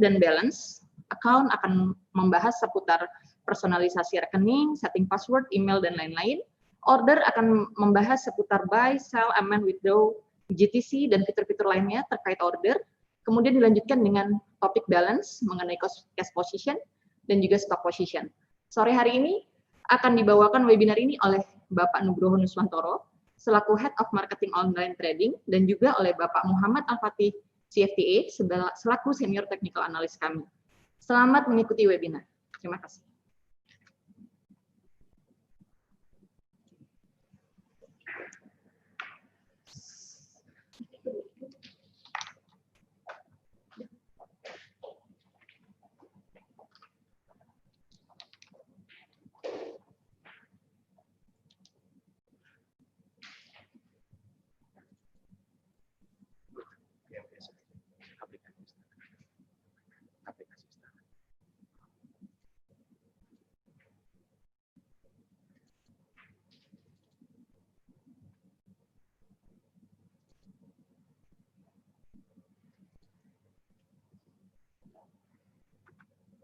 dan balance. Account akan membahas seputar personalisasi rekening, setting password, email, dan lain-lain. Order akan membahas seputar buy, sell, amend, withdraw, GTC, dan fitur-fitur lainnya terkait order. Kemudian dilanjutkan dengan topik balance mengenai cash position dan juga stock position. Sore hari ini akan dibawakan webinar ini oleh Bapak Nugroho Nuswantoro selaku Head of Marketing Online Trading dan juga oleh Bapak Muhammad Al-Fatih CFTA selaku Senior Technical Analyst kami. Selamat mengikuti webinar. Terima kasih.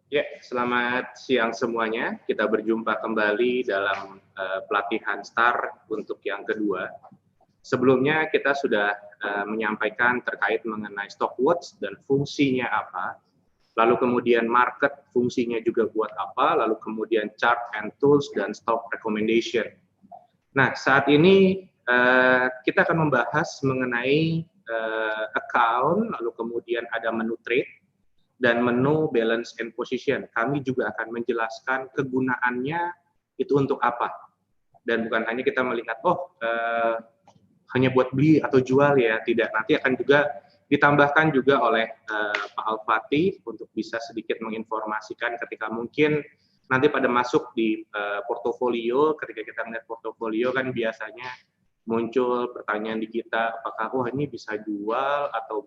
Ya, selamat siang semuanya. Kita berjumpa kembali dalam pelatihan STAR untuk yang kedua. Sebelumnya kita sudah menyampaikan terkait mengenai stock watch dan fungsinya apa, lalu kemudian market fungsinya juga buat apa, lalu kemudian chart and tools dan stock recommendation. Nah, saat ini kita akan membahas mengenai account, lalu kemudian ada menu trade, dan menu balance and position. Kami juga akan menjelaskan kegunaannya itu untuk apa. Dan bukan hanya kita melihat, hanya buat beli atau jual ya, tidak. Nanti akan juga ditambahkan juga oleh Pak Al-Fatih untuk bisa sedikit menginformasikan ketika mungkin nanti pada masuk di portofolio, ketika kita melihat portofolio kan biasanya muncul pertanyaan di kita, apakah ini bisa jual atau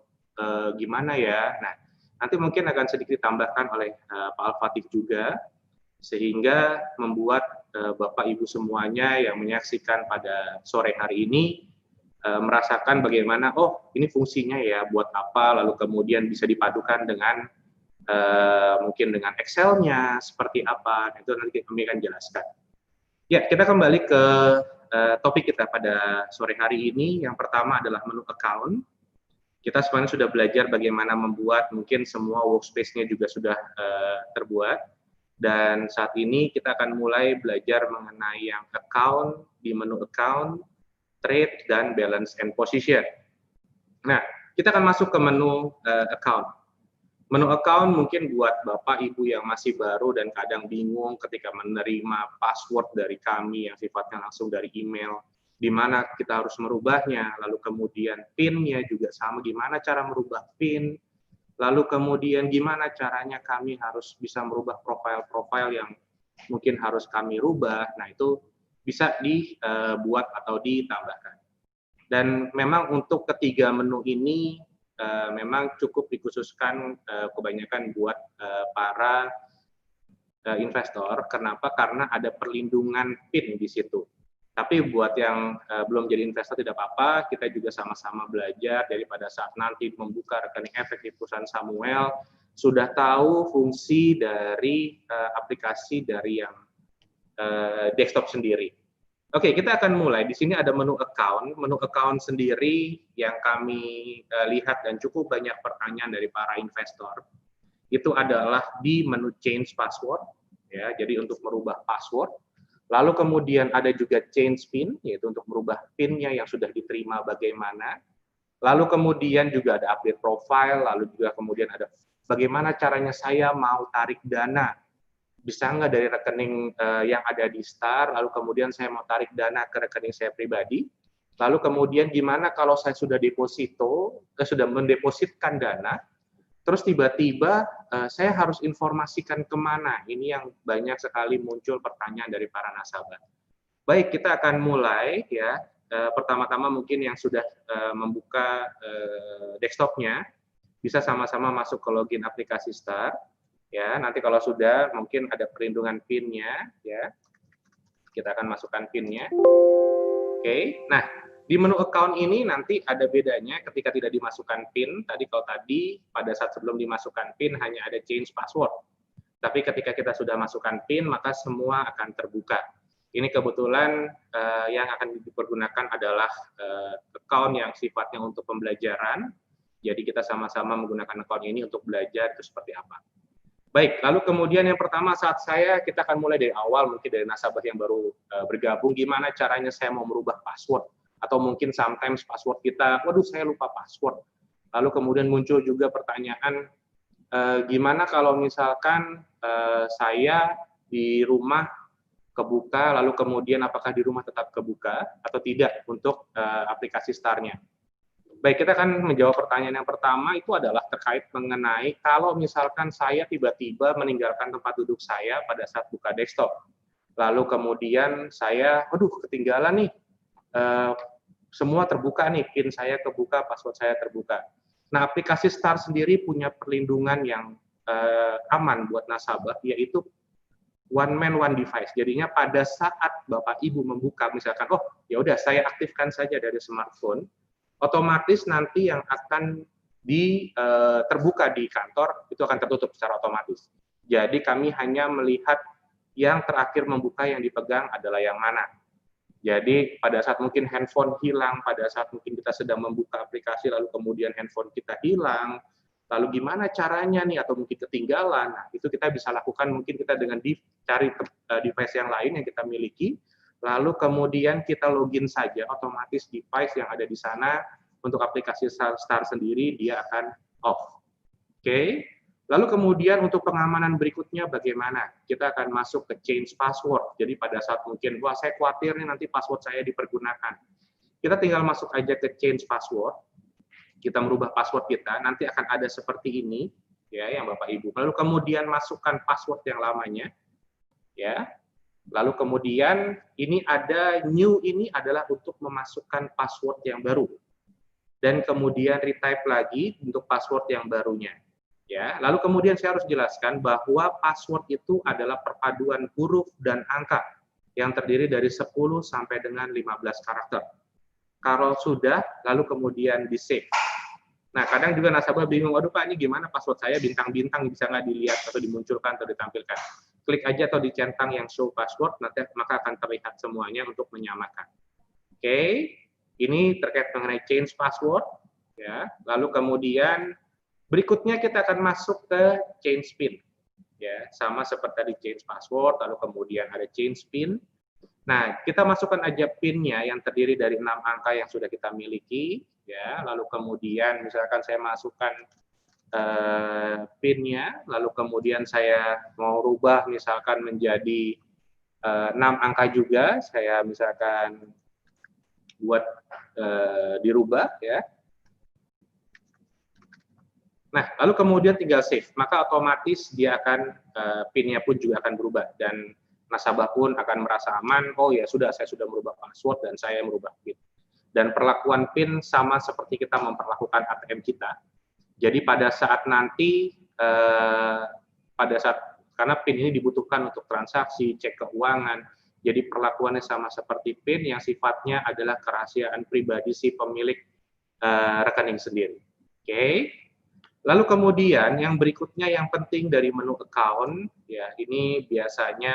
gimana ya. Nah, nanti mungkin akan sedikit ditambahkan oleh Pak Al-Fatih juga, sehingga membuat Bapak Ibu semuanya yang menyaksikan pada sore hari ini merasakan bagaimana, ini fungsinya ya buat apa, lalu kemudian bisa dipadukan dengan mungkin dengan Excel-nya, seperti apa, itu nanti kami akan jelaskan. Ya, kita kembali ke topik kita pada sore hari ini. Yang pertama adalah menu account. Kita sebenarnya sudah belajar bagaimana membuat, mungkin semua workspace-nya juga sudah terbuat. Dan saat ini kita akan mulai belajar mengenai yang account, di menu account, trade, dan balance and position. Nah, kita akan masuk ke menu account. Menu account mungkin buat Bapak Ibu yang masih baru dan kadang bingung ketika menerima password dari kami yang sifatnya langsung dari email, di mana kita harus merubahnya, lalu kemudian PIN-nya juga sama, gimana cara merubah PIN, lalu kemudian gimana caranya kami harus bisa merubah profil-profil yang mungkin harus kami rubah. Nah, itu bisa dibuat atau ditambahkan. Dan memang untuk ketiga menu ini memang cukup dikhususkan kebanyakan buat para investor. Kenapa? Karena ada perlindungan PIN di situ. Tapi buat yang belum jadi investor tidak apa-apa, kita juga sama-sama belajar daripada saat nanti membuka rekening efektif perusahaan Samuel, sudah tahu fungsi dari aplikasi dari yang desktop sendiri. Oke, kita akan mulai. Di sini ada menu account. Menu account sendiri yang kami lihat dan cukup banyak pertanyaan dari para investor, itu adalah di menu change password, ya, jadi untuk merubah password. Lalu kemudian ada juga change PIN, yaitu untuk merubah PIN-nya yang sudah diterima bagaimana. Lalu kemudian juga ada update profile, lalu juga kemudian ada bagaimana caranya saya mau tarik dana. Bisa nggak dari rekening yang ada di STAR, lalu kemudian saya mau tarik dana ke rekening saya pribadi. Lalu kemudian gimana kalau saya sudah sudah mendepositkan dana, terus tiba-tiba saya harus informasikan kemana. Ini yang banyak sekali muncul pertanyaan dari para nasabah. Baik, kita akan mulai ya. Pertama-tama mungkin yang sudah membuka desktopnya bisa sama-sama masuk ke login aplikasi STAR. Ya, nanti kalau sudah mungkin ada perlindungan PIN-nya, ya. Kita akan masukkan PIN-nya. Oke. Nah, Di menu account ini nanti ada bedanya ketika tidak dimasukkan PIN. Kalau tadi pada saat sebelum dimasukkan PIN hanya ada change password. Tapi ketika kita sudah masukkan PIN, maka semua akan terbuka. Ini kebetulan yang akan dipergunakan adalah account yang sifatnya untuk pembelajaran. Jadi kita sama-sama menggunakan account ini untuk belajar itu seperti apa. Baik, lalu kemudian yang pertama kita akan mulai dari awal, mungkin dari nasabah yang baru bergabung, gimana caranya saya mau merubah password. Atau mungkin sometimes password kita, waduh saya lupa password. Lalu kemudian muncul juga pertanyaan, gimana kalau misalkan saya di rumah kebuka, lalu kemudian apakah di rumah tetap kebuka atau tidak untuk aplikasi STAR-nya. Baik, kita akan menjawab pertanyaan yang pertama itu adalah terkait mengenai kalau misalkan saya tiba-tiba meninggalkan tempat duduk saya pada saat buka desktop. Lalu kemudian saya, waduh ketinggalan nih, semua terbuka nih, PIN saya kebuka, password saya terbuka. Nah, aplikasi STAR sendiri punya perlindungan yang aman buat nasabah, yaitu one man one device. Jadinya pada saat Bapak Ibu membuka, misalkan, oh ya udah saya aktifkan saja dari smartphone, otomatis nanti yang akan terbuka di kantor itu akan tertutup secara otomatis. Jadi kami hanya melihat yang terakhir membuka yang dipegang adalah yang mana. Jadi pada saat mungkin handphone hilang, pada saat mungkin kita sedang membuka aplikasi lalu kemudian handphone kita hilang, lalu gimana caranya nih atau mungkin ketinggalan, nah itu kita bisa lakukan mungkin kita dengan cari device yang lain yang kita miliki, lalu kemudian kita login saja, otomatis device yang ada di sana untuk aplikasi STAR sendiri dia akan off. Oke. Lalu kemudian untuk pengamanan berikutnya bagaimana? Kita akan masuk ke change password. Jadi pada saat mungkin, wah saya khawatir nih nanti password saya dipergunakan. Kita tinggal masuk aja ke change password. Kita merubah password kita, nanti akan ada seperti ini, ya, yang Bapak Ibu. Lalu kemudian masukkan password yang lamanya, ya. Lalu kemudian ini ada new, ini adalah untuk memasukkan password yang baru. Dan kemudian retype lagi untuk password yang barunya. Ya, lalu kemudian saya harus jelaskan bahwa password itu adalah perpaduan huruf dan angka yang terdiri dari 10 sampai dengan 15 karakter. Kalau sudah, lalu kemudian di-save. Nah, kadang juga nasabah bingung, waduh Pak, ini gimana password saya bintang-bintang bisa nggak dilihat atau dimunculkan atau ditampilkan. Klik aja atau dicentang yang show password, nanti maka akan terlihat semuanya untuk menyamakan. Oke, ini terkait mengenai change password. Ya, lalu kemudian berikutnya kita akan masuk ke change PIN. Ya, sama seperti tadi change password, lalu kemudian ada change PIN. Nah, kita masukkan aja PIN-nya yang terdiri dari 6 angka yang sudah kita miliki. Ya, lalu kemudian misalkan saya masukkan PIN-nya, lalu kemudian saya mau rubah misalkan menjadi 6 angka juga, saya misalkan buat dirubah, ya. Nah, lalu kemudian tinggal save, maka otomatis dia akan PIN-nya pun juga akan berubah dan nasabah pun akan merasa aman. Oh ya sudah, saya sudah merubah password dan saya merubah PIN. Dan perlakuan PIN sama seperti kita memperlakukan ATM kita. Jadi pada saat nanti, karena PIN ini dibutuhkan untuk transaksi, cek keuangan. Jadi perlakuannya sama seperti PIN yang sifatnya adalah kerahasiaan pribadi si pemilik rekening sendiri. Oke. Lalu kemudian yang berikutnya yang penting dari menu account, ya ini biasanya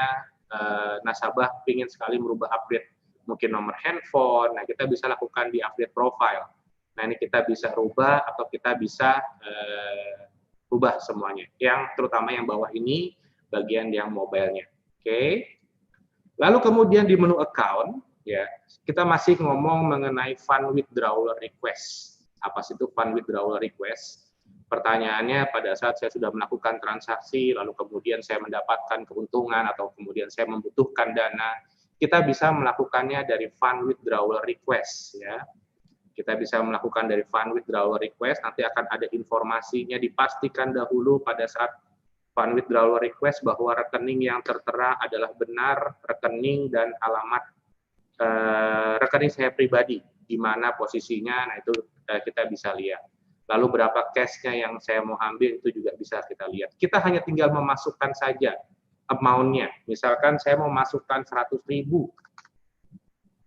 nasabah ingin sekali merubah update mungkin nomor handphone, nah kita bisa lakukan di update profile. Nah ini kita bisa rubah atau kita bisa rubah semuanya. Yang terutama yang bawah ini bagian yang mobile-nya. Oke. Lalu kemudian di menu account, ya kita masih ngomong mengenai fund withdrawal request. Apa sih itu fund withdrawal request? Pertanyaannya pada saat saya sudah melakukan transaksi, lalu kemudian saya mendapatkan keuntungan atau kemudian saya membutuhkan dana, kita bisa melakukannya dari fund withdrawal request. Ya. Kita bisa melakukan dari fund withdrawal request, nanti akan ada informasinya, dipastikan dahulu pada saat fund withdrawal request bahwa rekening yang tertera adalah benar rekening dan alamat rekening saya pribadi, di mana posisinya, nah itu kita bisa lihat. Lalu berapa cash-nya yang saya mau ambil itu juga bisa kita lihat. Kita hanya tinggal memasukkan saja amount-nya. Misalkan saya mau masukkan 100.000.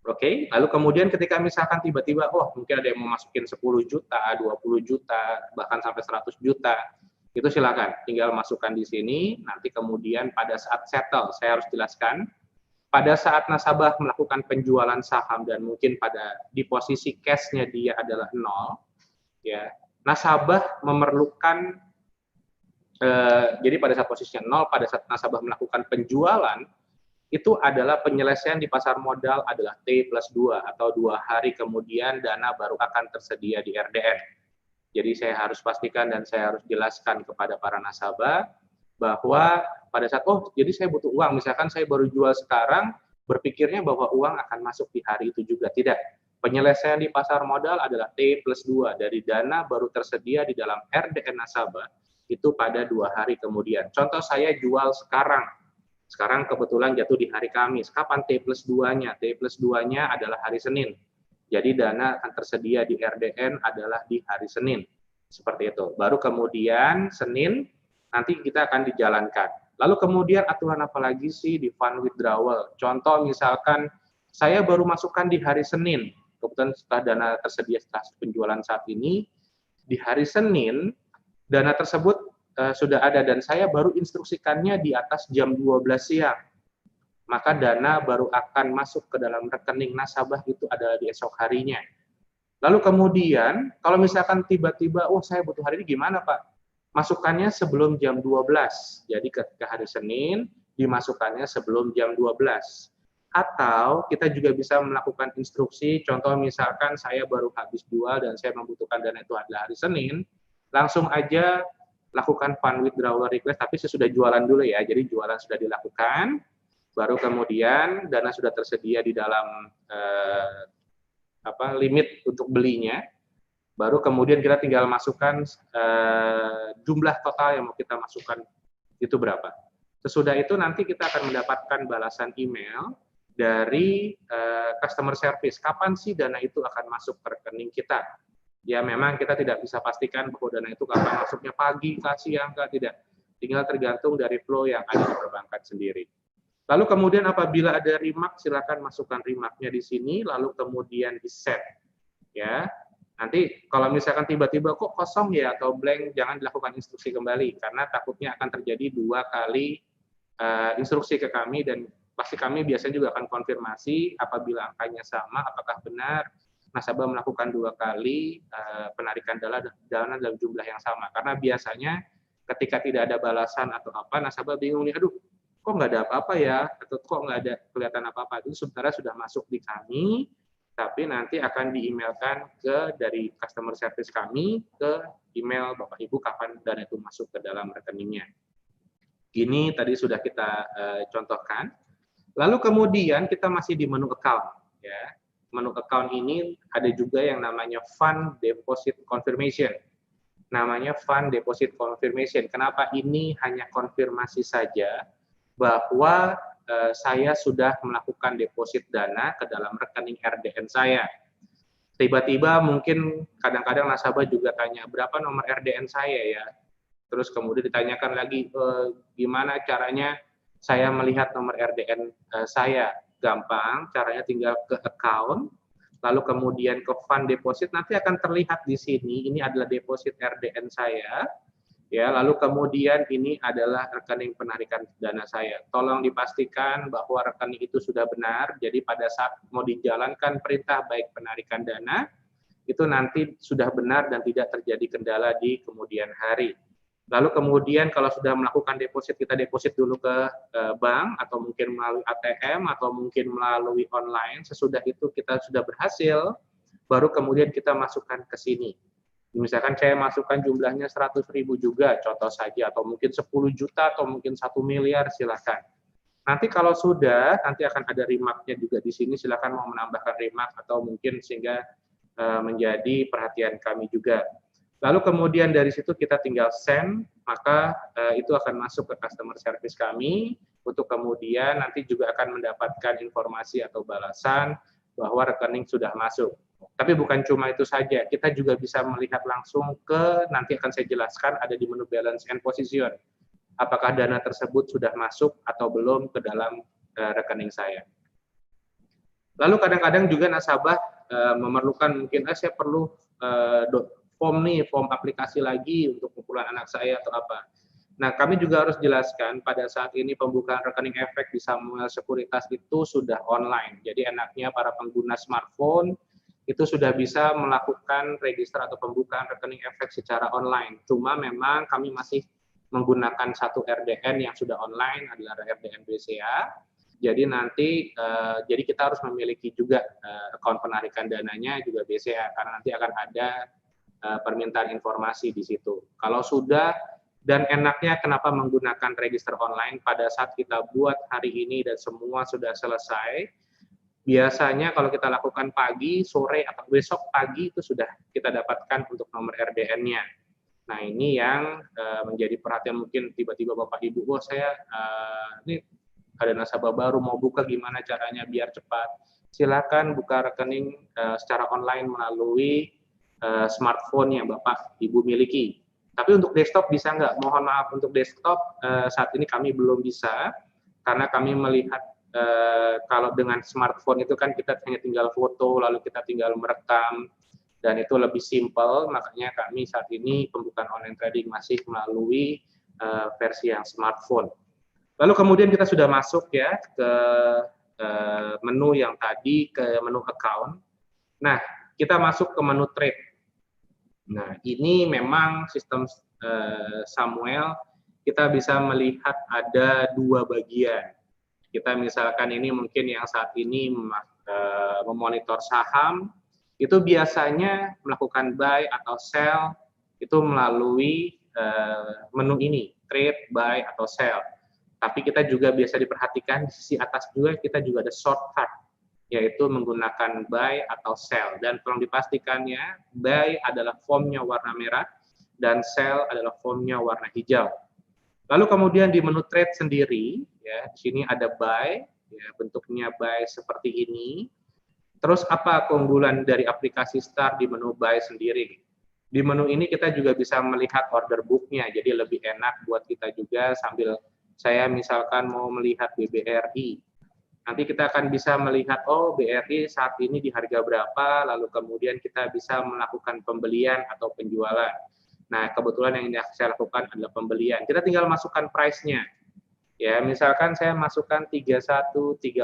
Oke, lalu kemudian ketika misalkan tiba-tiba, oh mungkin ada yang mau masukin 10 juta, 20 juta, bahkan sampai 100 juta, itu silakan, tinggal masukkan di sini, nanti kemudian pada saat settle, saya harus jelaskan, pada saat nasabah melakukan penjualan saham dan mungkin di posisi cash-nya dia adalah 0, ya, nasabah memerlukan, jadi pada saat posisinya 0, pada saat nasabah melakukan penjualan, itu adalah penyelesaian di pasar modal adalah T+2 atau 2 hari kemudian dana baru akan tersedia di RDN. Jadi saya harus pastikan dan saya harus jelaskan kepada para nasabah bahwa pada saat, oh jadi saya butuh uang, misalkan saya baru jual sekarang, berpikirnya bahwa uang akan masuk di hari itu juga. Tidak. Penyelesaian di pasar modal adalah T+2 dari dana baru tersedia di dalam RDN nasabah itu pada 2 hari kemudian. Contoh saya jual sekarang kebetulan jatuh di hari Kamis. Kapan T+2-nya? T+2-nya adalah hari Senin. Jadi dana akan tersedia di RDN adalah di hari Senin. Seperti itu. Baru kemudian Senin nanti kita akan dijalankan. Lalu kemudian aturan apa lagi sih di fund withdrawal? Contoh misalkan saya baru masukkan di hari Senin. Kebetulan setelah dana tersedia setelah penjualan saat ini, di hari Senin dana tersebut sudah ada dan saya baru instruksikannya di atas jam 12 siang. Maka dana baru akan masuk ke dalam rekening nasabah itu adalah di esok harinya. Lalu kemudian, kalau misalkan tiba-tiba, oh saya butuh hari ini gimana Pak? Masukkannya sebelum jam 12. Jadi ke hari Senin, dimasukkannya sebelum jam 12. Atau kita juga bisa melakukan instruksi, contoh misalkan saya baru habis jual dan saya membutuhkan dana itu adalah hari Senin, langsung aja lakukan fund withdrawal request, tapi sesudah jualan dulu ya. Jadi jualan sudah dilakukan, baru kemudian dana sudah tersedia di dalam limit untuk belinya, baru kemudian kita tinggal masukkan jumlah total yang mau kita masukkan itu berapa. Sesudah itu nanti kita akan mendapatkan balasan email dari customer service. Kapan sih dana itu akan masuk ke rekening kita? Ya memang kita tidak bisa pastikan bahwa dana itu kapan masuknya, pagi, siang, tidak. Tinggal tergantung dari flow yang ada di perbankan sendiri. Lalu kemudian apabila ada remark, silakan masukkan remarknya di sini, lalu kemudian di set. Ya, nanti kalau misalkan tiba-tiba kok kosong ya atau blank, jangan dilakukan instruksi kembali karena takutnya akan terjadi 2 kali instruksi ke kami dan pasti kami biasanya juga akan konfirmasi apabila angkanya sama, apakah benar nasabah melakukan 2 kali penarikan dana dalam jumlah yang sama. Karena biasanya ketika tidak ada balasan atau apa, nasabah bingung nih, aduh, kok nggak ada apa-apa ya, atau kok nggak ada kelihatan apa-apa. Itu sebenarnya sudah masuk di kami, tapi nanti akan di-emailkan dari customer service kami ke email Bapak Ibu kapan dana itu masuk ke dalam rekeningnya. Ini tadi sudah kita contohkan. Lalu kemudian kita masih di menu account, ya. Menu account ini ada juga yang namanya Fund Deposit Confirmation. Namanya Fund Deposit Confirmation. Kenapa ini hanya konfirmasi saja bahwa saya sudah melakukan deposit dana ke dalam rekening RDN saya. Tiba-tiba mungkin kadang-kadang nasabah juga tanya, berapa nomor RDN saya ya? Terus kemudian ditanyakan lagi, gimana caranya saya melihat nomor RDN saya? Gampang, caranya tinggal ke account, lalu kemudian ke fund deposit, nanti akan terlihat di sini, ini adalah deposit RDN saya, ya, lalu kemudian ini adalah rekening penarikan dana saya. Tolong dipastikan bahwa rekening itu sudah benar, jadi pada saat mau dijalankan perintah baik penarikan dana, itu nanti sudah benar dan tidak terjadi kendala di kemudian hari. Lalu kemudian kalau sudah melakukan deposit, kita deposit dulu ke bank atau mungkin melalui ATM atau mungkin melalui online. Sesudah itu kita sudah berhasil, baru kemudian kita masukkan ke sini. Misalkan saya masukkan jumlahnya 100.000 juga, contoh saja, atau mungkin 10 juta atau mungkin 1 miliar, silakan. Nanti kalau sudah, nanti akan ada remark-nya juga di sini, silakan mau menambahkan remark atau mungkin sehingga menjadi perhatian kami juga. Lalu kemudian dari situ kita tinggal send, maka itu akan masuk ke customer service kami, untuk kemudian nanti juga akan mendapatkan informasi atau balasan bahwa rekening sudah masuk. Tapi bukan cuma itu saja, kita juga bisa melihat langsung nanti akan saya jelaskan ada di menu balance and position. Apakah dana tersebut sudah masuk atau belum ke dalam rekening saya. Lalu kadang-kadang juga nasabah memerlukan mungkin saya perlu form aplikasi lagi untuk kumpulan anak saya atau apa. Nah, kami juga harus jelaskan pada saat ini pembukaan rekening efek di Samuel Sekuritas itu sudah online. Jadi enaknya para pengguna smartphone itu sudah bisa melakukan register atau pembukaan rekening efek secara online. Cuma memang kami masih menggunakan satu RDN yang sudah online, adalah RDN BCA. Jadi nanti jadi kita harus memiliki juga akun penarikan dananya juga BCA, karena nanti akan ada permintaan informasi di situ. Kalau sudah, dan enaknya kenapa menggunakan register online pada saat kita buat hari ini dan semua sudah selesai, biasanya kalau kita lakukan pagi, sore, atau besok pagi itu sudah kita dapatkan untuk nomor RDN-nya. Nah, ini yang menjadi perhatian mungkin tiba-tiba Bapak Ibu, saya ini ada nasabah baru mau buka, gimana caranya biar cepat. Silakan buka rekening secara online melalui smartphone yang Bapak Ibu miliki. Tapi untuk desktop bisa nggak? Mohon maaf, untuk desktop saat ini kami belum bisa, karena kami melihat kalau dengan smartphone itu kan kita hanya tinggal foto, lalu kita tinggal merekam, dan itu lebih simpel, makanya kami saat ini pembukaan online trading masih melalui versi yang smartphone. Lalu kemudian kita sudah masuk ya ke menu yang tadi, ke menu account. Nah, kita masuk ke menu trade. Nah, ini memang sistem Samuel, kita bisa melihat ada dua bagian. Kita misalkan ini mungkin yang saat ini memonitor saham, itu biasanya melakukan buy atau sell itu melalui menu ini, trade, buy, atau sell. Tapi kita juga biasa diperhatikan di sisi atas juga kita juga ada shortcut, yaitu menggunakan buy atau sell. Dan tolong dipastikannya, buy adalah formnya warna merah, dan sell adalah formnya warna hijau. Lalu kemudian di menu trade sendiri, ya, di sini ada buy, ya, bentuknya buy seperti ini. Terus apa keunggulan dari aplikasi Star di menu buy sendiri? Di menu ini kita juga bisa melihat order book-nya, jadi lebih enak buat kita juga sambil saya misalkan mau melihat BBRI. Nanti kita akan bisa melihat, oh BRI saat ini di harga berapa, lalu kemudian kita bisa melakukan pembelian atau penjualan. Nah, kebetulan yang saya lakukan adalah pembelian. Kita tinggal masukkan price-nya. Ya, misalkan saya masukkan 31.30.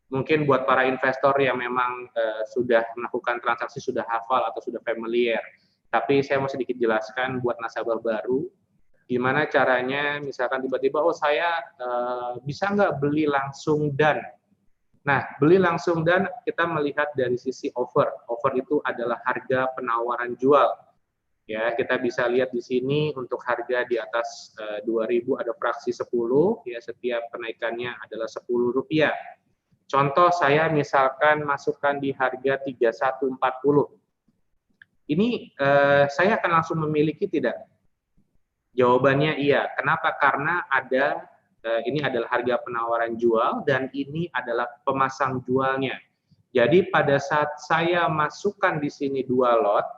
Mungkin buat para investor yang memang sudah melakukan transaksi, sudah hafal atau sudah familiar. Tapi saya mau sedikit jelaskan buat nasabah baru, gimana caranya misalkan tiba-tiba, oh saya bisa nggak beli langsung dan. Nah, beli langsung dan kita melihat dari sisi offer. Offer itu adalah harga penawaran jual. Ya, kita bisa lihat di sini untuk harga di atas 2.000 ada fraksi 10, ya setiap kenaikannya adalah Rp10. Contoh saya misalkan masukkan di harga 31.40. Ini saya akan langsung memiliki tidak? Jawabannya iya. Kenapa? Karena ada ini adalah harga penawaran jual dan ini adalah pemasang jualnya. Jadi pada saat saya masukkan di sini 2 lot,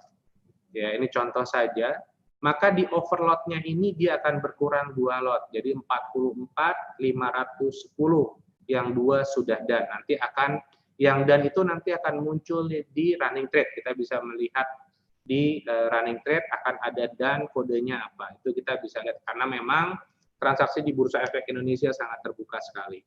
ya ini contoh saja, maka di overload-nya ini dia akan berkurang 2 lot. Jadi 44.510 yang 2 sudah dan. Nanti akan yang dan itu nanti akan muncul di running trade. Kita bisa melihat di running trade akan ada dan kodenya apa. Itu kita bisa lihat karena memang transaksi di Bursa Efek Indonesia sangat terbuka sekali.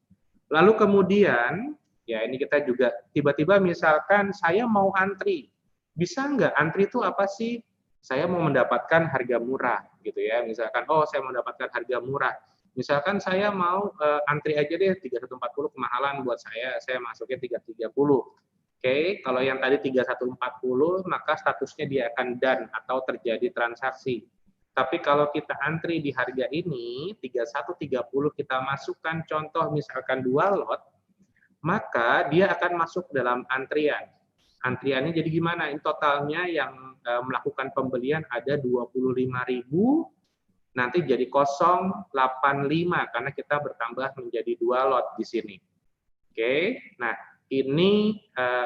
Lalu kemudian ya ini kita juga tiba-tiba misalkan saya mau antri. Bisa nggak antri itu apa sih? Saya mau mendapatkan harga murah gitu ya. Misalkan oh saya mau mendapatkan harga murah. Misalkan saya mau antri aja deh 3140 kemahalan buat saya masuknya 330. Oke, kalau yang tadi 3140 maka statusnya dia akan done atau terjadi transaksi. Tapi kalau kita antri di harga ini 3130 kita masukkan contoh misalkan 2 lot, maka dia akan masuk dalam antrian. Antriannya jadi gimana? Ini totalnya yang melakukan pembelian ada 25.000, nanti jadi 085 karena kita bertambah menjadi 2 lot di sini. Oke, nah ini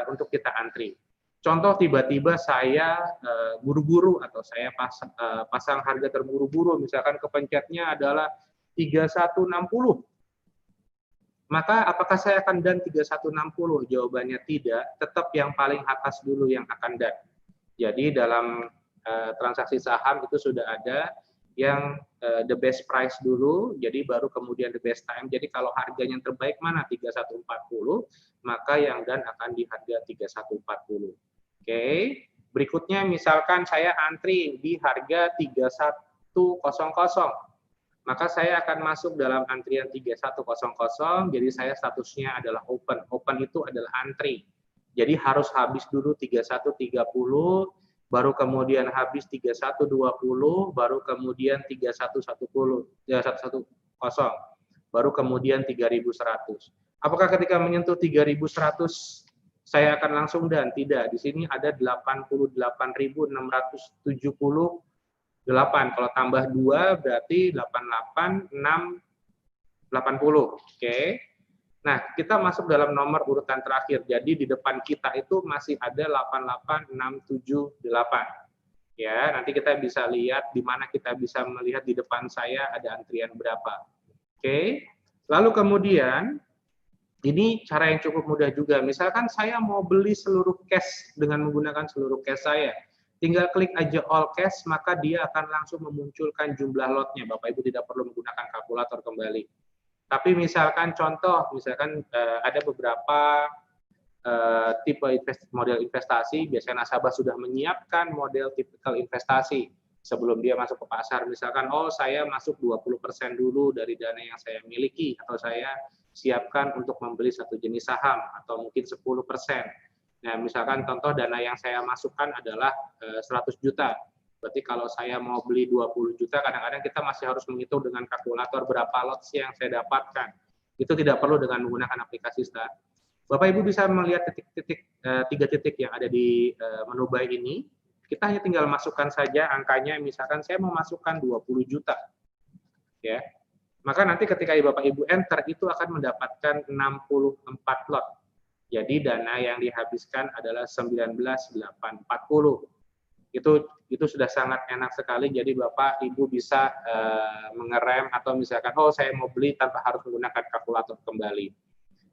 untuk kita antri. Contoh tiba-tiba saya buru-buru atau saya pasang harga terburu-buru, misalkan kepencetnya adalah 3160. Maka apakah saya akan done 3160? Jawabannya tidak, tetap yang paling atas dulu yang akan done. Jadi dalam transaksi saham itu sudah ada yang the best price dulu, jadi baru kemudian the best time. Jadi kalau harganya yang terbaik mana 3140, maka yang done akan di harga 3140. Oke. Berikutnya misalkan saya antri di harga 3100. Maka saya akan masuk dalam antrian 3100, jadi saya statusnya adalah open. Open itu adalah antri. Jadi harus habis dulu 3130, baru kemudian habis 3120, baru kemudian 3110, baru kemudian 3100. Apakah ketika menyentuh 3100 saya akan langsung dan tidak? Di sini ada 88.678. Kalau tambah 2 berarti 88.680. Oke. Nah, kita masuk dalam nomor urutan terakhir. Jadi di depan kita itu masih ada 88.678. Ya, nanti kita bisa lihat di mana kita bisa melihat di depan saya ada antrian berapa. Oke. Lalu kemudian ini cara yang cukup mudah juga. Misalkan saya mau beli seluruh cash dengan menggunakan seluruh cash saya. Tinggal klik aja all cash, maka dia akan langsung memunculkan jumlah lotnya. Bapak Ibu tidak perlu menggunakan kalkulator kembali. Tapi misalkan contoh, misalkan ada beberapa tipe model investasi, biasanya nasabah sudah menyiapkan model tipikal investasi sebelum dia masuk ke pasar. Misalkan, oh saya masuk 20% dulu dari dana yang saya miliki, atau saya siapkan untuk membeli satu jenis saham, atau mungkin 10%. Nah, misalkan contoh dana yang saya masukkan adalah 100 juta. Berarti kalau saya mau beli 20 juta, kadang-kadang kita masih harus menghitung dengan kalkulator berapa lots yang saya dapatkan. Itu tidak perlu dengan menggunakan aplikasi Start. Bapak Ibu bisa melihat tiga titik yang ada di menu buy ini. Kita hanya tinggal masukkan saja angkanya, misalkan saya mau masukkan 20 juta. Ya. Maka nanti ketika Bapak Ibu enter, itu akan mendapatkan 64 lot. Jadi dana yang dihabiskan adalah 19.840. Itu sudah sangat enak sekali. Jadi Bapak Ibu bisa mengerem atau misalkan oh saya mau beli tanpa harus menggunakan kalkulator kembali.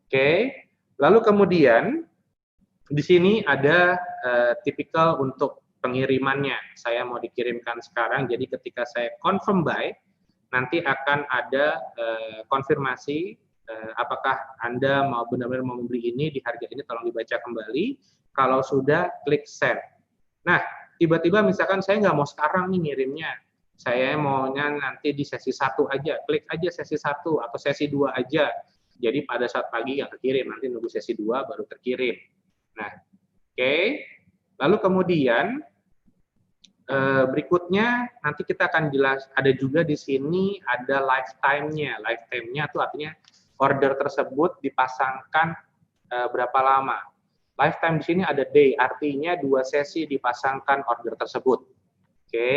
Oke. Lalu kemudian di sini ada tipikal untuk pengirimannya. Saya mau dikirimkan sekarang. Jadi ketika saya confirm buy, nanti akan ada konfirmasi apakah Anda mau benar-benar mau membeli ini di harga ini, tolong dibaca kembali. Kalau sudah, klik send. Nah, tiba-tiba misalkan saya nggak mau sekarang nih ngirimnya, saya maunya nanti di sesi 1 aja, klik aja sesi 1 atau sesi 2 aja. Jadi pada saat pagi yang terkirim, nanti nunggu sesi 2 baru terkirim. Nah, oke. Lalu kemudian berikutnya nanti kita akan jelas, ada juga di sini ada lifetime-nya. Lifetime-nya itu artinya order tersebut dipasangkan berapa lama. Lifetime di sini ada day, artinya 2 sesi dipasangkan order tersebut. Oke.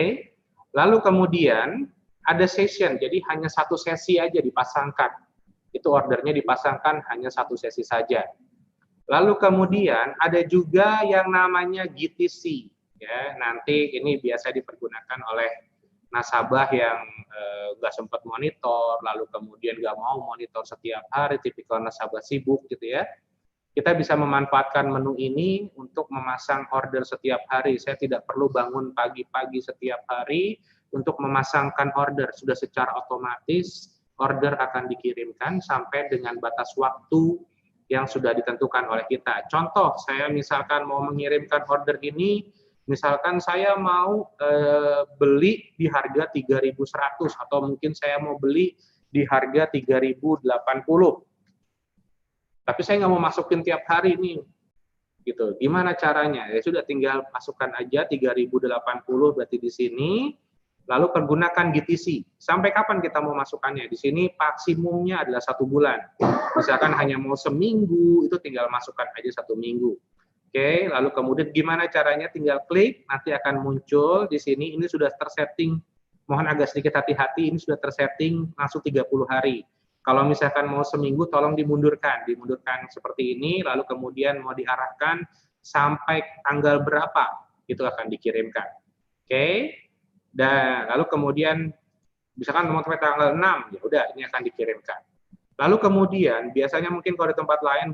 Lalu kemudian ada session, jadi hanya 1 sesi aja dipasangkan. Itu ordernya dipasangkan hanya 1 sesi saja. Lalu kemudian ada juga yang namanya GTC. Ya, nanti ini biasa dipergunakan oleh nasabah yang nggak sempat monitor, lalu kemudian nggak mau monitor setiap hari, tipikal nasabah sibuk gitu ya. Kita bisa memanfaatkan menu ini untuk memasang order setiap hari. Saya tidak perlu bangun pagi-pagi setiap hari untuk memasangkan order. Sudah secara otomatis order akan dikirimkan sampai dengan batas waktu yang sudah ditentukan oleh kita. Contoh, saya misalkan mau mengirimkan order ini, misalkan saya mau beli di harga 3.100 atau mungkin saya mau beli di harga 3.080. Tapi saya nggak mau masukin tiap hari nih. Gitu. Gimana caranya? Ya sudah tinggal masukkan aja 3.080 berarti di sini. Lalu pergunakan GTC. Sampai kapan kita mau masukkannya? Di sini maksimumnya adalah 1 bulan. Misalkan hanya mau seminggu, itu tinggal masukkan aja 1 minggu. Oke, lalu kemudian gimana caranya? Tinggal klik, nanti akan muncul di sini. Ini sudah tersetting, mohon agak sedikit hati-hati, ini sudah tersetting langsung 30 hari. Kalau misalkan mau seminggu, tolong dimundurkan seperti ini, lalu kemudian mau diarahkan sampai tanggal berapa, itu akan dikirimkan. Oke, dan lalu kemudian, misalkan mau sampai tanggal 6, ya udah, ini akan dikirimkan. Lalu kemudian biasanya mungkin kalau di tempat lain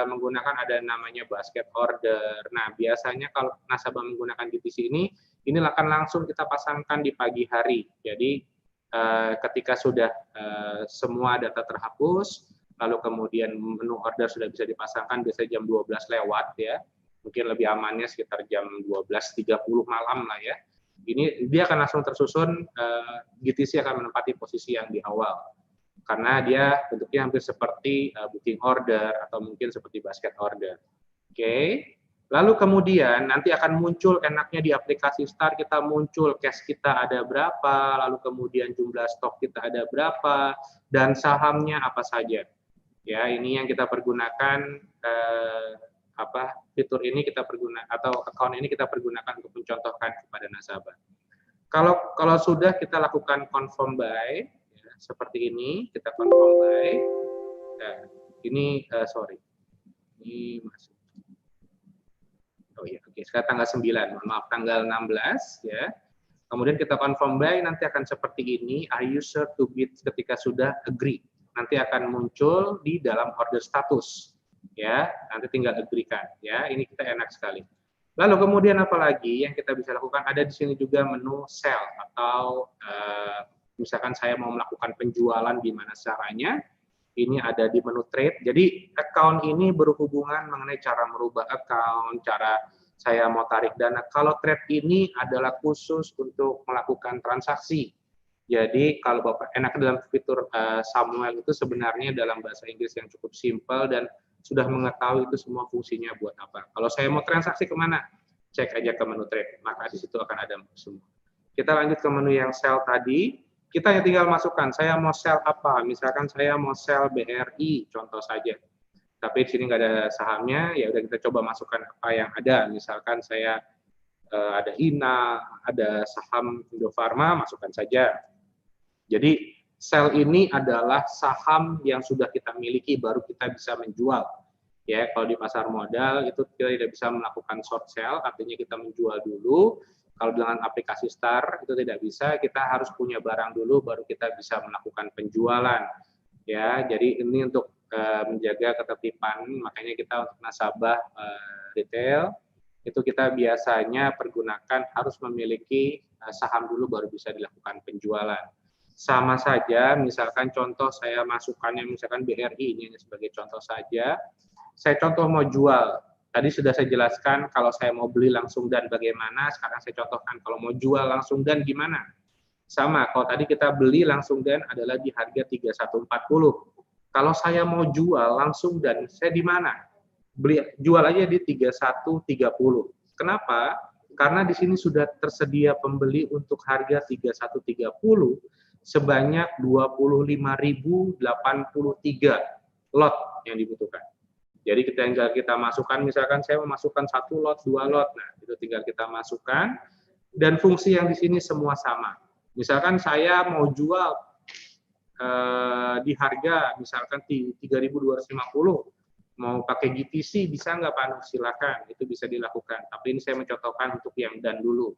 menggunakan ada namanya basket order. Nah, biasanya kalau nasabah menggunakan GTC ini akan langsung kita pasangkan di pagi hari. Jadi ketika sudah semua data terhapus, lalu kemudian menu order sudah bisa dipasangkan biasanya jam 12 lewat ya. Mungkin lebih amannya sekitar jam 12.30 malam lah ya. Ini dia akan langsung tersusun, GTC akan menempati posisi yang di awal. Karena dia bentuknya hampir seperti booking order atau mungkin seperti basket order. Oke. Lalu kemudian nanti akan muncul enaknya di aplikasi Star kita muncul cash kita ada berapa, lalu kemudian jumlah stok kita ada berapa dan sahamnya apa saja. Ya, ini yang kita pergunakan fitur ini kita pergunakan atau account ini kita pergunakan untuk mencontohkan kepada nasabah. Kalau sudah kita lakukan confirm buy seperti ini, kita confirm buy. Nah, ini sorry. Ini masuk. Oh iya, oke. Sekarang tanggal 9, maaf tanggal 16 ya. Kemudian kita confirm buy nanti akan seperti ini, are you sure to bid ketika sudah agree. Nanti akan muncul di dalam order status. Ya, nanti tinggal agree-kan ya. Ini kita enak sekali. Lalu kemudian apa lagi yang kita bisa lakukan? Ada di sini juga menu sell atau misalkan saya mau melakukan penjualan gimana caranya, ini ada di menu trade. Jadi account ini berhubungan mengenai cara merubah account, cara saya mau tarik dana. Kalau trade ini adalah khusus untuk melakukan transaksi. Jadi kalau Bapak enak dalam fitur Samuel itu sebenarnya dalam bahasa Inggris yang cukup simpel dan sudah mengetahui itu semua fungsinya buat apa. Kalau saya mau transaksi kemana? Cek aja ke menu trade, maka di situ akan ada semua. Kita lanjut ke menu yang sell tadi. Kita yang tinggal masukkan, saya mau sell apa? Misalkan saya mau sell BRI, contoh saja. Tapi di sini nggak ada sahamnya, ya udah kita coba masukkan apa yang ada. Misalkan saya ada INA, ada saham Indofarma, masukkan saja. Jadi sell ini adalah saham yang sudah kita miliki, baru kita bisa menjual. Ya, kalau di pasar modal itu kita tidak bisa melakukan short sell, artinya kita menjual dulu. Kalau dengan aplikasi Star itu tidak bisa, kita harus punya barang dulu baru kita bisa melakukan penjualan. Ya, jadi ini untuk menjaga ketertiban, makanya kita untuk nasabah retail itu kita biasanya pergunakan harus memiliki saham dulu baru bisa dilakukan penjualan. Sama saja, misalkan contoh saya masukkannya misalkan BRI ini sebagai contoh saja. Saya contoh mau jual. Tadi sudah saya jelaskan kalau saya mau beli langsung dan bagaimana, sekarang saya contohkan kalau mau jual langsung dan gimana. Sama, kalau tadi kita beli langsung dan adalah di harga 3140. Kalau saya mau jual langsung dan, saya di mana? Jual aja di 3130. Kenapa? Karena di sini sudah tersedia pembeli untuk harga 3130 sebanyak 25.083 lot yang dibutuhkan. Jadi kita masukkan, misalkan saya memasukkan 1 lot, 2 lot, nah itu tinggal kita masukkan, dan fungsi yang di sini semua sama. Misalkan saya mau jual di harga misalkan 3.250, mau pakai GTC bisa nggak Pak Nur? Silakan, itu bisa dilakukan. Tapi ini saya mencontohkan untuk yang dan dulu.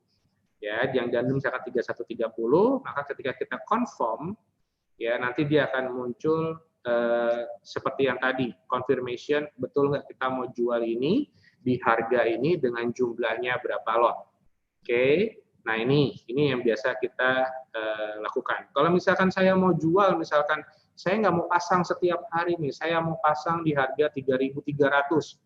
Ya, yang dan dulu misalkan 3130, maka ketika kita confirm, ya nanti dia akan muncul seperti yang tadi, confirmation, betul nggak kita mau jual ini di harga ini dengan jumlahnya berapa lot. Oke, nah ini yang biasa kita lakukan. Kalau misalkan saya mau jual, misalkan saya nggak mau pasang setiap hari nih, saya mau pasang di harga 3.300.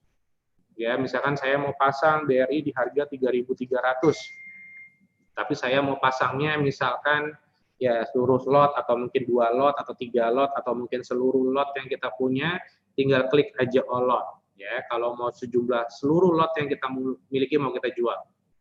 Ya, misalkan saya mau pasang BRI di harga 3.300. Tapi saya mau pasangnya misalkan ya seluruh lot atau mungkin 2 lot atau 3 lot atau mungkin seluruh lot yang kita punya, tinggal klik aja all lot. Ya, kalau mau sejumlah seluruh lot yang kita miliki mau kita jual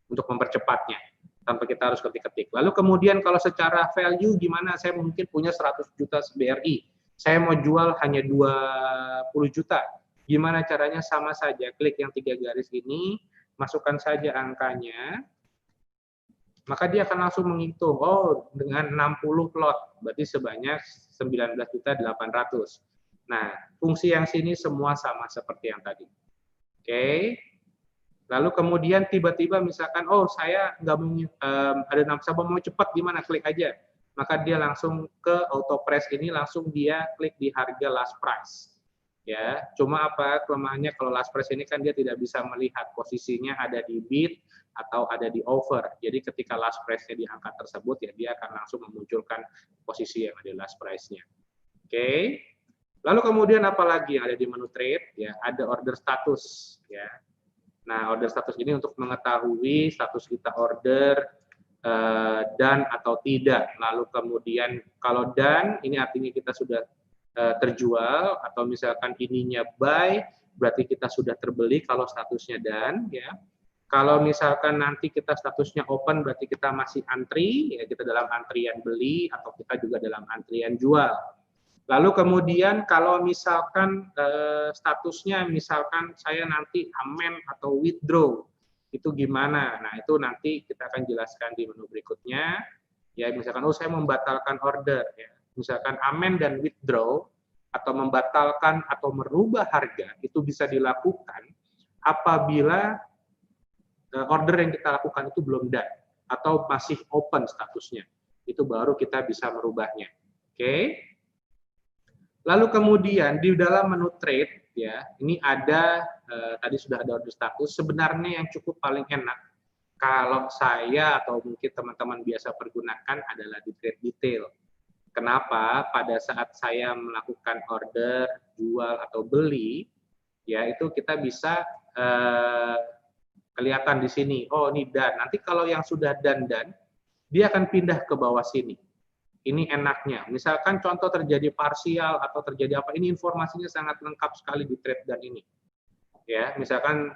untuk mempercepatnya tanpa kita harus ketik-ketik. Lalu kemudian kalau secara value gimana? Saya mungkin punya 100 juta BRI. Saya mau jual hanya 20 juta. Gimana caranya? Sama saja, klik yang 3 garis ini, masukkan saja angkanya, maka dia akan langsung menghitung, oh dengan 60 plot, berarti sebanyak 19.800. Nah, fungsi yang sini semua sama seperti yang tadi. Oke. Lalu kemudian tiba-tiba misalkan, oh saya nggak mau, ada nasabah mau cepat, gimana? Klik aja. maka dia langsung ke auto price ini, langsung dia klik di harga last price. Ya, cuma apa kelemahannya kalau last price ini kan dia tidak bisa melihat posisinya ada di bid atau ada di over. Jadi ketika last price-nya di angka tersebut ya dia akan langsung memunculkan posisi yang ada di last price-nya. Oke. Lalu kemudian apa lagi yang ada di menu trade? Ya, ada order status ya. Nah, order status ini untuk mengetahui status kita order dan atau tidak. Lalu kemudian kalau dan ini artinya kita sudah terjual, atau misalkan ininya buy berarti kita sudah terbeli kalau statusnya dan ya. Kalau misalkan nanti kita statusnya open berarti kita masih antri ya, kita dalam antrian beli atau kita juga dalam antrian jual. Lalu kemudian kalau misalkan statusnya misalkan saya nanti amen atau withdraw itu gimana? Nah, itu nanti kita akan jelaskan di menu berikutnya. Ya, misalkan saya membatalkan order ya. Misalkan amen dan withdraw atau membatalkan atau merubah harga itu bisa dilakukan apabila order yang kita lakukan itu belum done atau masih open statusnya. Itu baru kita bisa merubahnya. Oke. Lalu kemudian di dalam menu trade ya, ini ada tadi sudah ada order status. Sebenarnya yang cukup paling enak kalau saya atau mungkin teman-teman biasa pergunakan adalah di trade detail. Kenapa? Pada saat saya melakukan order, jual atau beli, ya itu kita bisa kelihatan di sini. Oh, ini dan. Nanti kalau yang sudah dan dia akan pindah ke bawah sini. Ini enaknya. Misalkan contoh terjadi parsial atau terjadi apa, ini informasinya sangat lengkap sekali di trade dan ini. Ya, misalkan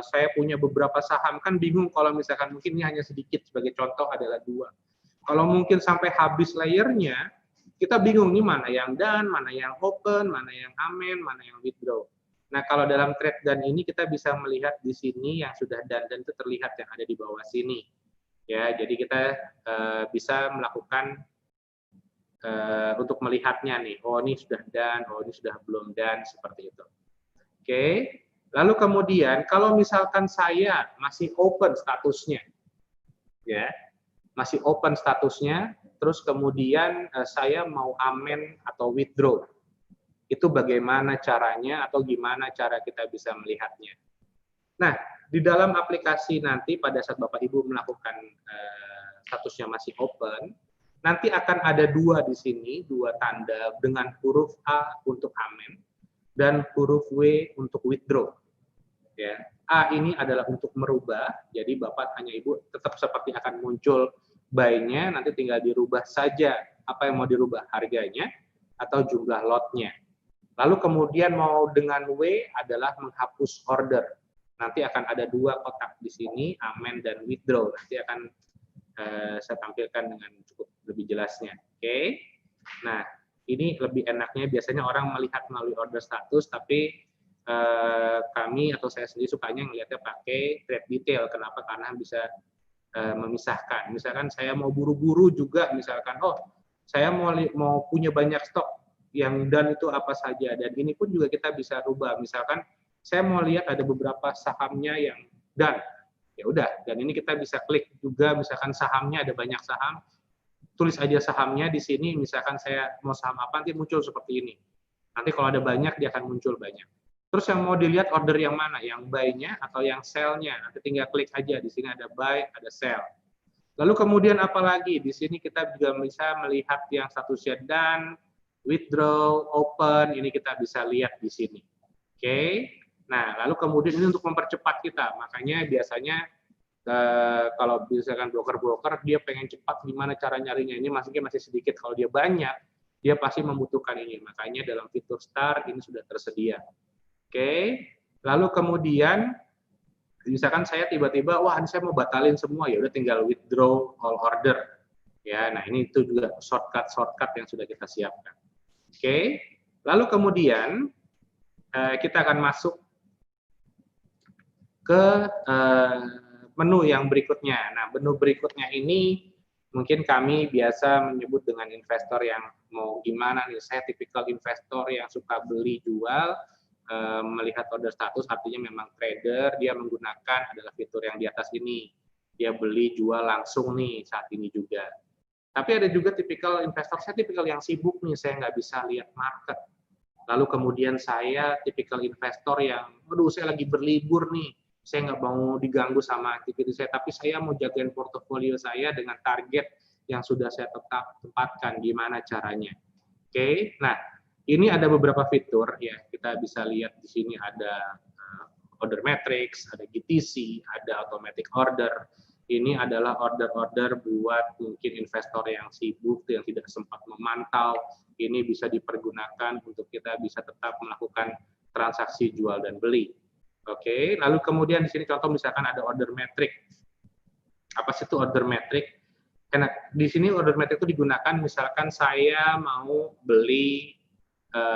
saya punya beberapa saham, kan bingung kalau misalkan mungkin ini hanya sedikit, sebagai contoh adalah 2. Kalau mungkin sampai habis layernya, kita bingung nih mana yang done, mana yang open, mana yang amen, mana yang withdraw. Nah, kalau dalam trade dan ini kita bisa melihat di sini yang sudah done dan itu terlihat yang ada di bawah sini. Ya, jadi kita bisa melakukan untuk melihatnya nih. Oh, ini sudah done, oh ini sudah belum done, seperti itu. Oke. Lalu kemudian kalau misalkan saya masih open statusnya, ya, masih open statusnya, terus kemudian saya mau amen atau withdraw. Itu bagaimana caranya atau gimana cara kita bisa melihatnya. Nah, di dalam aplikasi nanti pada saat Bapak Ibu melakukan statusnya masih open, nanti akan ada 2 di sini, 2 tanda dengan huruf A untuk amen dan huruf W untuk withdraw. Ya. A ini adalah untuk merubah, jadi Bapak hanya Ibu tetap seperti akan muncul buy-nya, nanti tinggal dirubah saja apa yang mau dirubah, harganya atau jumlah lotnya. Lalu kemudian mau dengan W adalah menghapus order. Nanti akan ada 2 kotak di sini, amen dan withdraw. Nanti akan saya tampilkan dengan cukup lebih jelasnya. Oke. Nah, ini lebih enaknya biasanya orang melihat melalui order status, tapi kami atau saya sendiri sukanya ngelihatnya pakai trade detail. Kenapa? Karena bisa memisahkan. Misalkan saya mau buru-buru juga, misalkan, oh saya mau punya banyak stok yang dan itu apa saja, dan ini pun juga kita bisa rubah. Misalkan saya mau lihat ada beberapa sahamnya yang dan, ya udah, dan ini kita bisa klik juga. Misalkan sahamnya ada banyak saham, tulis aja sahamnya di sini. Misalkan saya mau saham apa, nanti muncul seperti ini. Nanti kalau ada banyak dia akan muncul banyak. Terus yang mau dilihat order yang mana, yang buy-nya atau yang sell-nya. Nanti tinggal klik aja, di sini ada buy, ada sell. Lalu kemudian apa lagi? Di sini kita juga bisa melihat yang statusnya done, withdraw, open, ini kita bisa lihat di sini. Oke. Nah, lalu kemudian ini untuk mempercepat kita. Makanya biasanya kalau misalkan broker-broker dia pengen cepat, gimana cara nyarinya, ini masih sedikit. Kalau dia banyak, dia pasti membutuhkan ini. Makanya dalam fitur start ini sudah tersedia. Oke, lalu kemudian misalkan saya tiba-tiba, wah ini saya mau batalin semua, ya udah tinggal withdraw all order. Ya, nah ini itu juga shortcut yang sudah kita siapkan. Oke, lalu kemudian kita akan masuk ke menu yang berikutnya. Nah, menu berikutnya ini mungkin kami biasa menyebut dengan investor yang mau gimana nih. Saya tipikal investor yang suka beli jual, melihat order status, artinya memang trader, dia menggunakan adalah fitur yang di atas ini. Dia beli jual langsung nih saat ini juga. Tapi ada juga tipikal investor, saya tipikal yang sibuk nih, saya nggak bisa lihat market. Lalu kemudian saya tipikal investor yang, aduh saya lagi berlibur nih, saya nggak mau diganggu sama aktivitas saya, tapi saya mau jagain portofolio saya dengan target yang sudah saya tempatkan, gimana caranya. Oke, nah ini ada beberapa fitur ya, kita bisa lihat di sini ada order matrix, ada GTC, ada automatic order. Ini adalah order-order buat mungkin investor yang sibuk, yang tidak sempat memantau. Ini bisa dipergunakan untuk kita bisa tetap melakukan transaksi jual dan beli. Oke, lalu kemudian di sini contoh misalkan ada order metric. Apa sih itu order metric? Karena di sini order metric itu digunakan misalkan saya mau beli,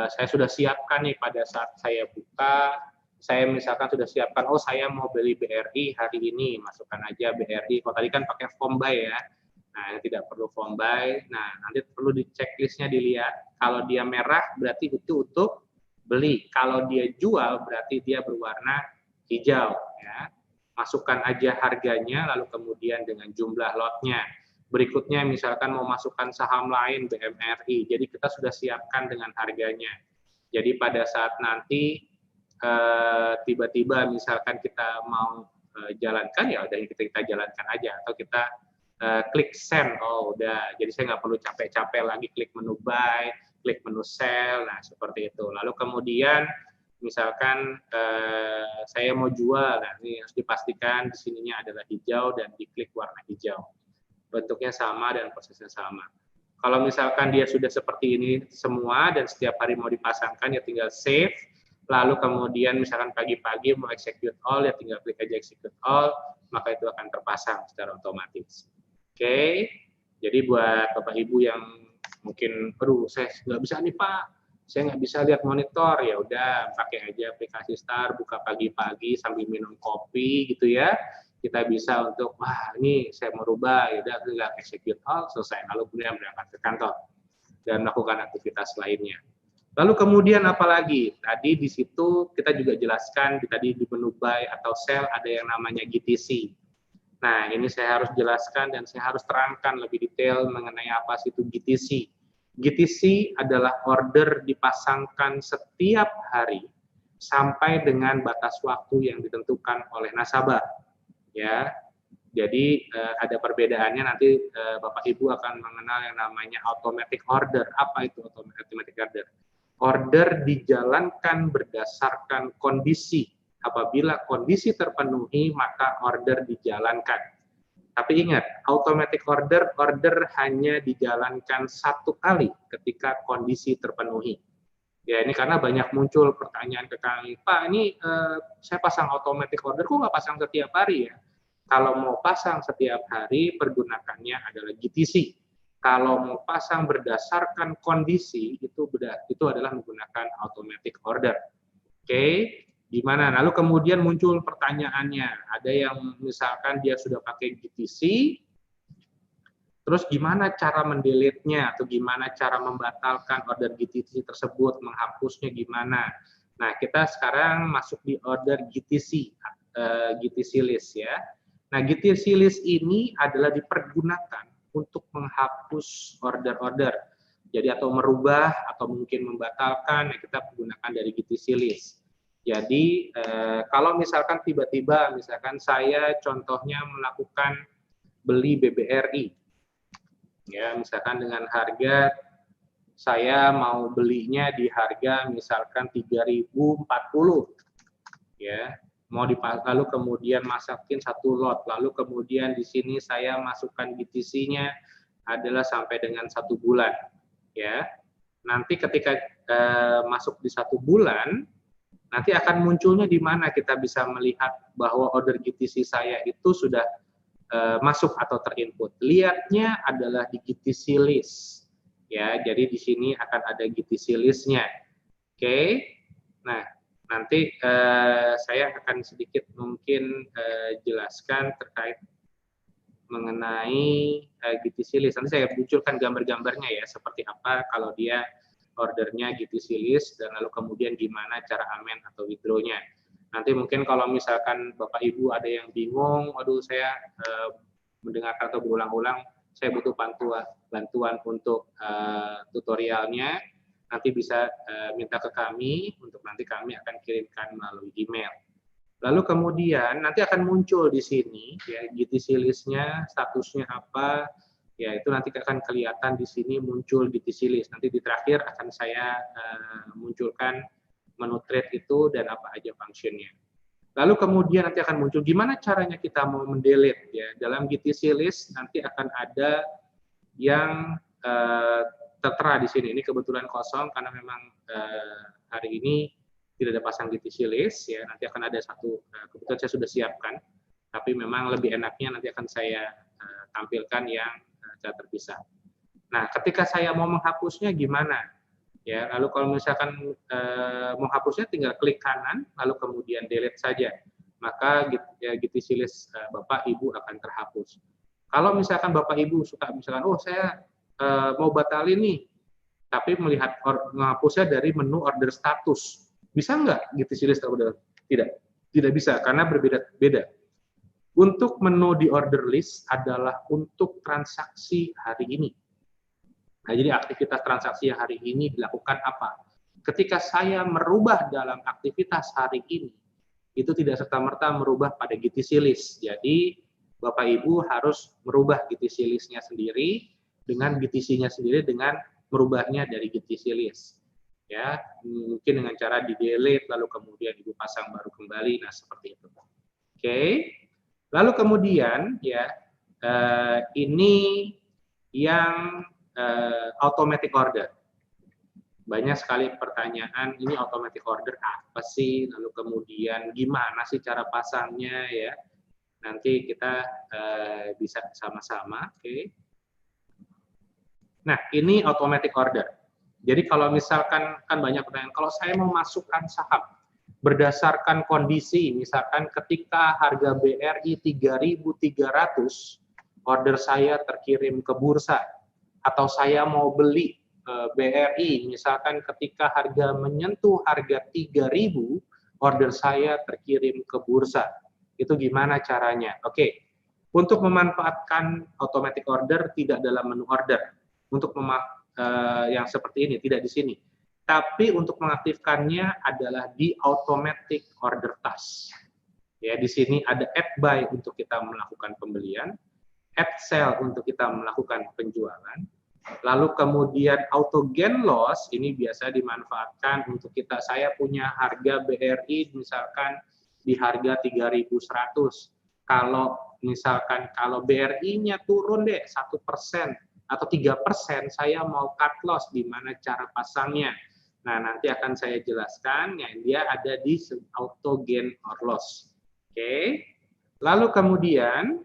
saya sudah siapkan nih pada saat saya buka, saya misalkan sudah siapkan, oh saya mau beli BRI hari ini, masukkan aja BRI. Kalau tadi kan pakai form buy ya, nah ini tidak perlu form buy. Nah nanti perlu di checklistnya dilihat, kalau dia merah berarti itu untuk beli, kalau dia jual berarti dia berwarna hijau. Ya. Masukkan aja harganya, lalu kemudian dengan jumlah lotnya. Berikutnya misalkan mau masukkan saham lain BMRI, jadi kita sudah siapkan dengan harganya. Jadi pada saat nanti tiba-tiba misalkan kita mau jalankan, ya udah kita jalankan aja, atau kita klik send, oh udah, jadi saya nggak perlu capek-capek lagi klik menu buy, klik menu sell, nah seperti itu. Lalu kemudian misalkan saya mau jual, nah ini harus dipastikan di sininya adalah hijau dan diklik warna hijau. Bentuknya sama dan prosesnya sama. Kalau misalkan dia sudah seperti ini semua dan setiap hari mau dipasangkan, ya tinggal save. Lalu kemudian misalkan pagi-pagi mau execute all, ya tinggal klik aja execute all, maka itu akan terpasang secara otomatis. Oke, jadi buat Bapak Ibu yang mungkin, aduh saya nggak bisa nih Pak, saya nggak bisa lihat monitor, ya udah pakai aja aplikasi Star, buka pagi-pagi sambil minum kopi gitu ya. Kita bisa untuk, wah ini saya mau rubah, ya udah tinggal execute all, selesai, lalu kemudian berangkat ke kantor dan melakukan aktivitas lainnya. Lalu kemudian apalagi? Tadi di situ kita juga jelaskan, tadi di menu buy atau sell ada yang namanya GTC. Nah, ini saya harus jelaskan dan saya harus terangkan lebih detail mengenai apa sih itu GTC. GTC adalah order dipasangkan setiap hari sampai dengan batas waktu yang ditentukan oleh nasabah. Ya, jadi ada perbedaannya, nanti Bapak Ibu akan mengenal yang namanya automatic order. Apa itu automatic order? Order dijalankan berdasarkan kondisi. Apabila kondisi terpenuhi, maka order dijalankan. Tapi ingat, automatic order hanya dijalankan satu kali ketika kondisi terpenuhi. Ya, ini karena banyak muncul pertanyaan ke kami, Pak, ini saya pasang automatic order, kok nggak pasang setiap hari ya? Kalau mau pasang setiap hari, pergunakannya adalah GTC. Kalau mau pasang berdasarkan kondisi, itu adalah menggunakan automatic order. Oke, gimana? Lalu kemudian muncul pertanyaannya, ada yang misalkan dia sudah pakai GTC, terus gimana cara mendelete-nya atau gimana cara membatalkan order GTC tersebut, menghapusnya gimana? Nah, kita sekarang masuk di order GTC, GTC list ya. Nah, GTC list ini adalah dipergunakan untuk menghapus order-order. Jadi atau merubah atau mungkin membatalkan, ya kita gunakan dari GTC list. Jadi kalau misalkan tiba-tiba misalkan saya contohnya melakukan beli BBRI, ya misalkan dengan harga saya mau belinya di harga misalkan 3.040, ya mau lalu kemudian masukin satu lot, lalu kemudian di sini saya masukkan GTC-nya adalah sampai dengan 1 bulan, ya. Nanti ketika masuk di 1 bulan, nanti akan munculnya di mana kita bisa melihat bahwa order GTC saya itu sudah masuk atau terinput. Lihatnya adalah di GTC list, ya. Jadi di sini akan ada GTC list-nya, oke. Nah, nanti saya akan sedikit mungkin jelaskan terkait mengenai GTC list. Nanti saya munculkan gambar-gambarnya ya, seperti apa kalau dia ordernya GTC list, dan lalu kemudian gimana cara amen atau withdraw-nya. Nanti mungkin kalau misalkan Bapak Ibu ada yang bingung, aduh saya mendengarkan atau berulang-ulang, saya butuh bantuan untuk tutorialnya, nanti bisa minta ke kami, untuk nanti kami akan kirimkan melalui email. Lalu kemudian nanti akan muncul di sini, ya, GTC list-nya, statusnya apa, ya itu nanti akan kelihatan di sini muncul GTC list. Nanti di terakhir akan saya munculkan menu trade itu dan apa aja fungsinya. Lalu kemudian nanti akan muncul gimana caranya kita mau mendelete, ya. Dalam GTC list nanti akan ada yang tertera di sini. Ini kebetulan kosong karena memang hari ini tidak ada pasang GTC list, ya. Nanti akan ada satu, kebetulan saya sudah siapkan, tapi memang lebih enaknya nanti akan saya tampilkan yang secara terpisah. Nah, ketika saya mau menghapusnya gimana? Ya, lalu kalau misalkan menghapusnya tinggal klik kanan, lalu kemudian delete saja. Maka GTC list Bapak Ibu akan terhapus. Kalau misalkan Bapak Ibu suka misalkan, oh saya mau batalin nih, tapi melihat menghapusnya dari menu order status. Bisa nggak GTC list order? Tidak bisa, karena berbeda-beda. Untuk menu di order list adalah untuk transaksi hari ini. Nah, jadi aktivitas transaksi hari ini dilakukan apa? Ketika saya merubah dalam aktivitas hari ini, itu tidak serta-merta merubah pada GTC list. Jadi, Bapak Ibu harus merubah GTC list-nya sendiri, dengan GTC-nya sendiri, dengan merubahnya dari GTC list. Ya, mungkin dengan cara di-delete, lalu kemudian Ibu pasang baru kembali, nah seperti itu. Oke, lalu kemudian, ya, ini yang automatic order. Banyak sekali pertanyaan, ini automatic order apa sih? Lalu kemudian gimana sih cara pasangnya, ya? Nanti kita bisa sama-sama, oke? Nah, ini automatic order. Jadi kalau misalkan, kan banyak pertanyaan, kalau saya mau masukkan saham berdasarkan kondisi, misalkan ketika harga BRI 3.300, order saya terkirim ke bursa, atau saya mau beli BRI, misalkan ketika harga menyentuh harga 3.000, order saya terkirim ke bursa. Itu gimana caranya? Oke, untuk memanfaatkan automatic order tidak dalam menu order. Untuk yang seperti ini, tidak di sini. Tapi untuk mengaktifkannya adalah di automatic order task. Ya, di sini ada add buy untuk kita melakukan pembelian, add sell untuk kita melakukan penjualan, lalu kemudian auto gain loss ini biasa dimanfaatkan untuk kita, saya punya harga BRI misalkan di harga 3.100. Kalau misalkan kalau BRI-nya turun deh 1% atau 3%, saya mau cut loss, di mana cara pasangnya. Nah, nanti akan saya jelaskan, ya, dia ada di auto gain or loss. Oke. Lalu kemudian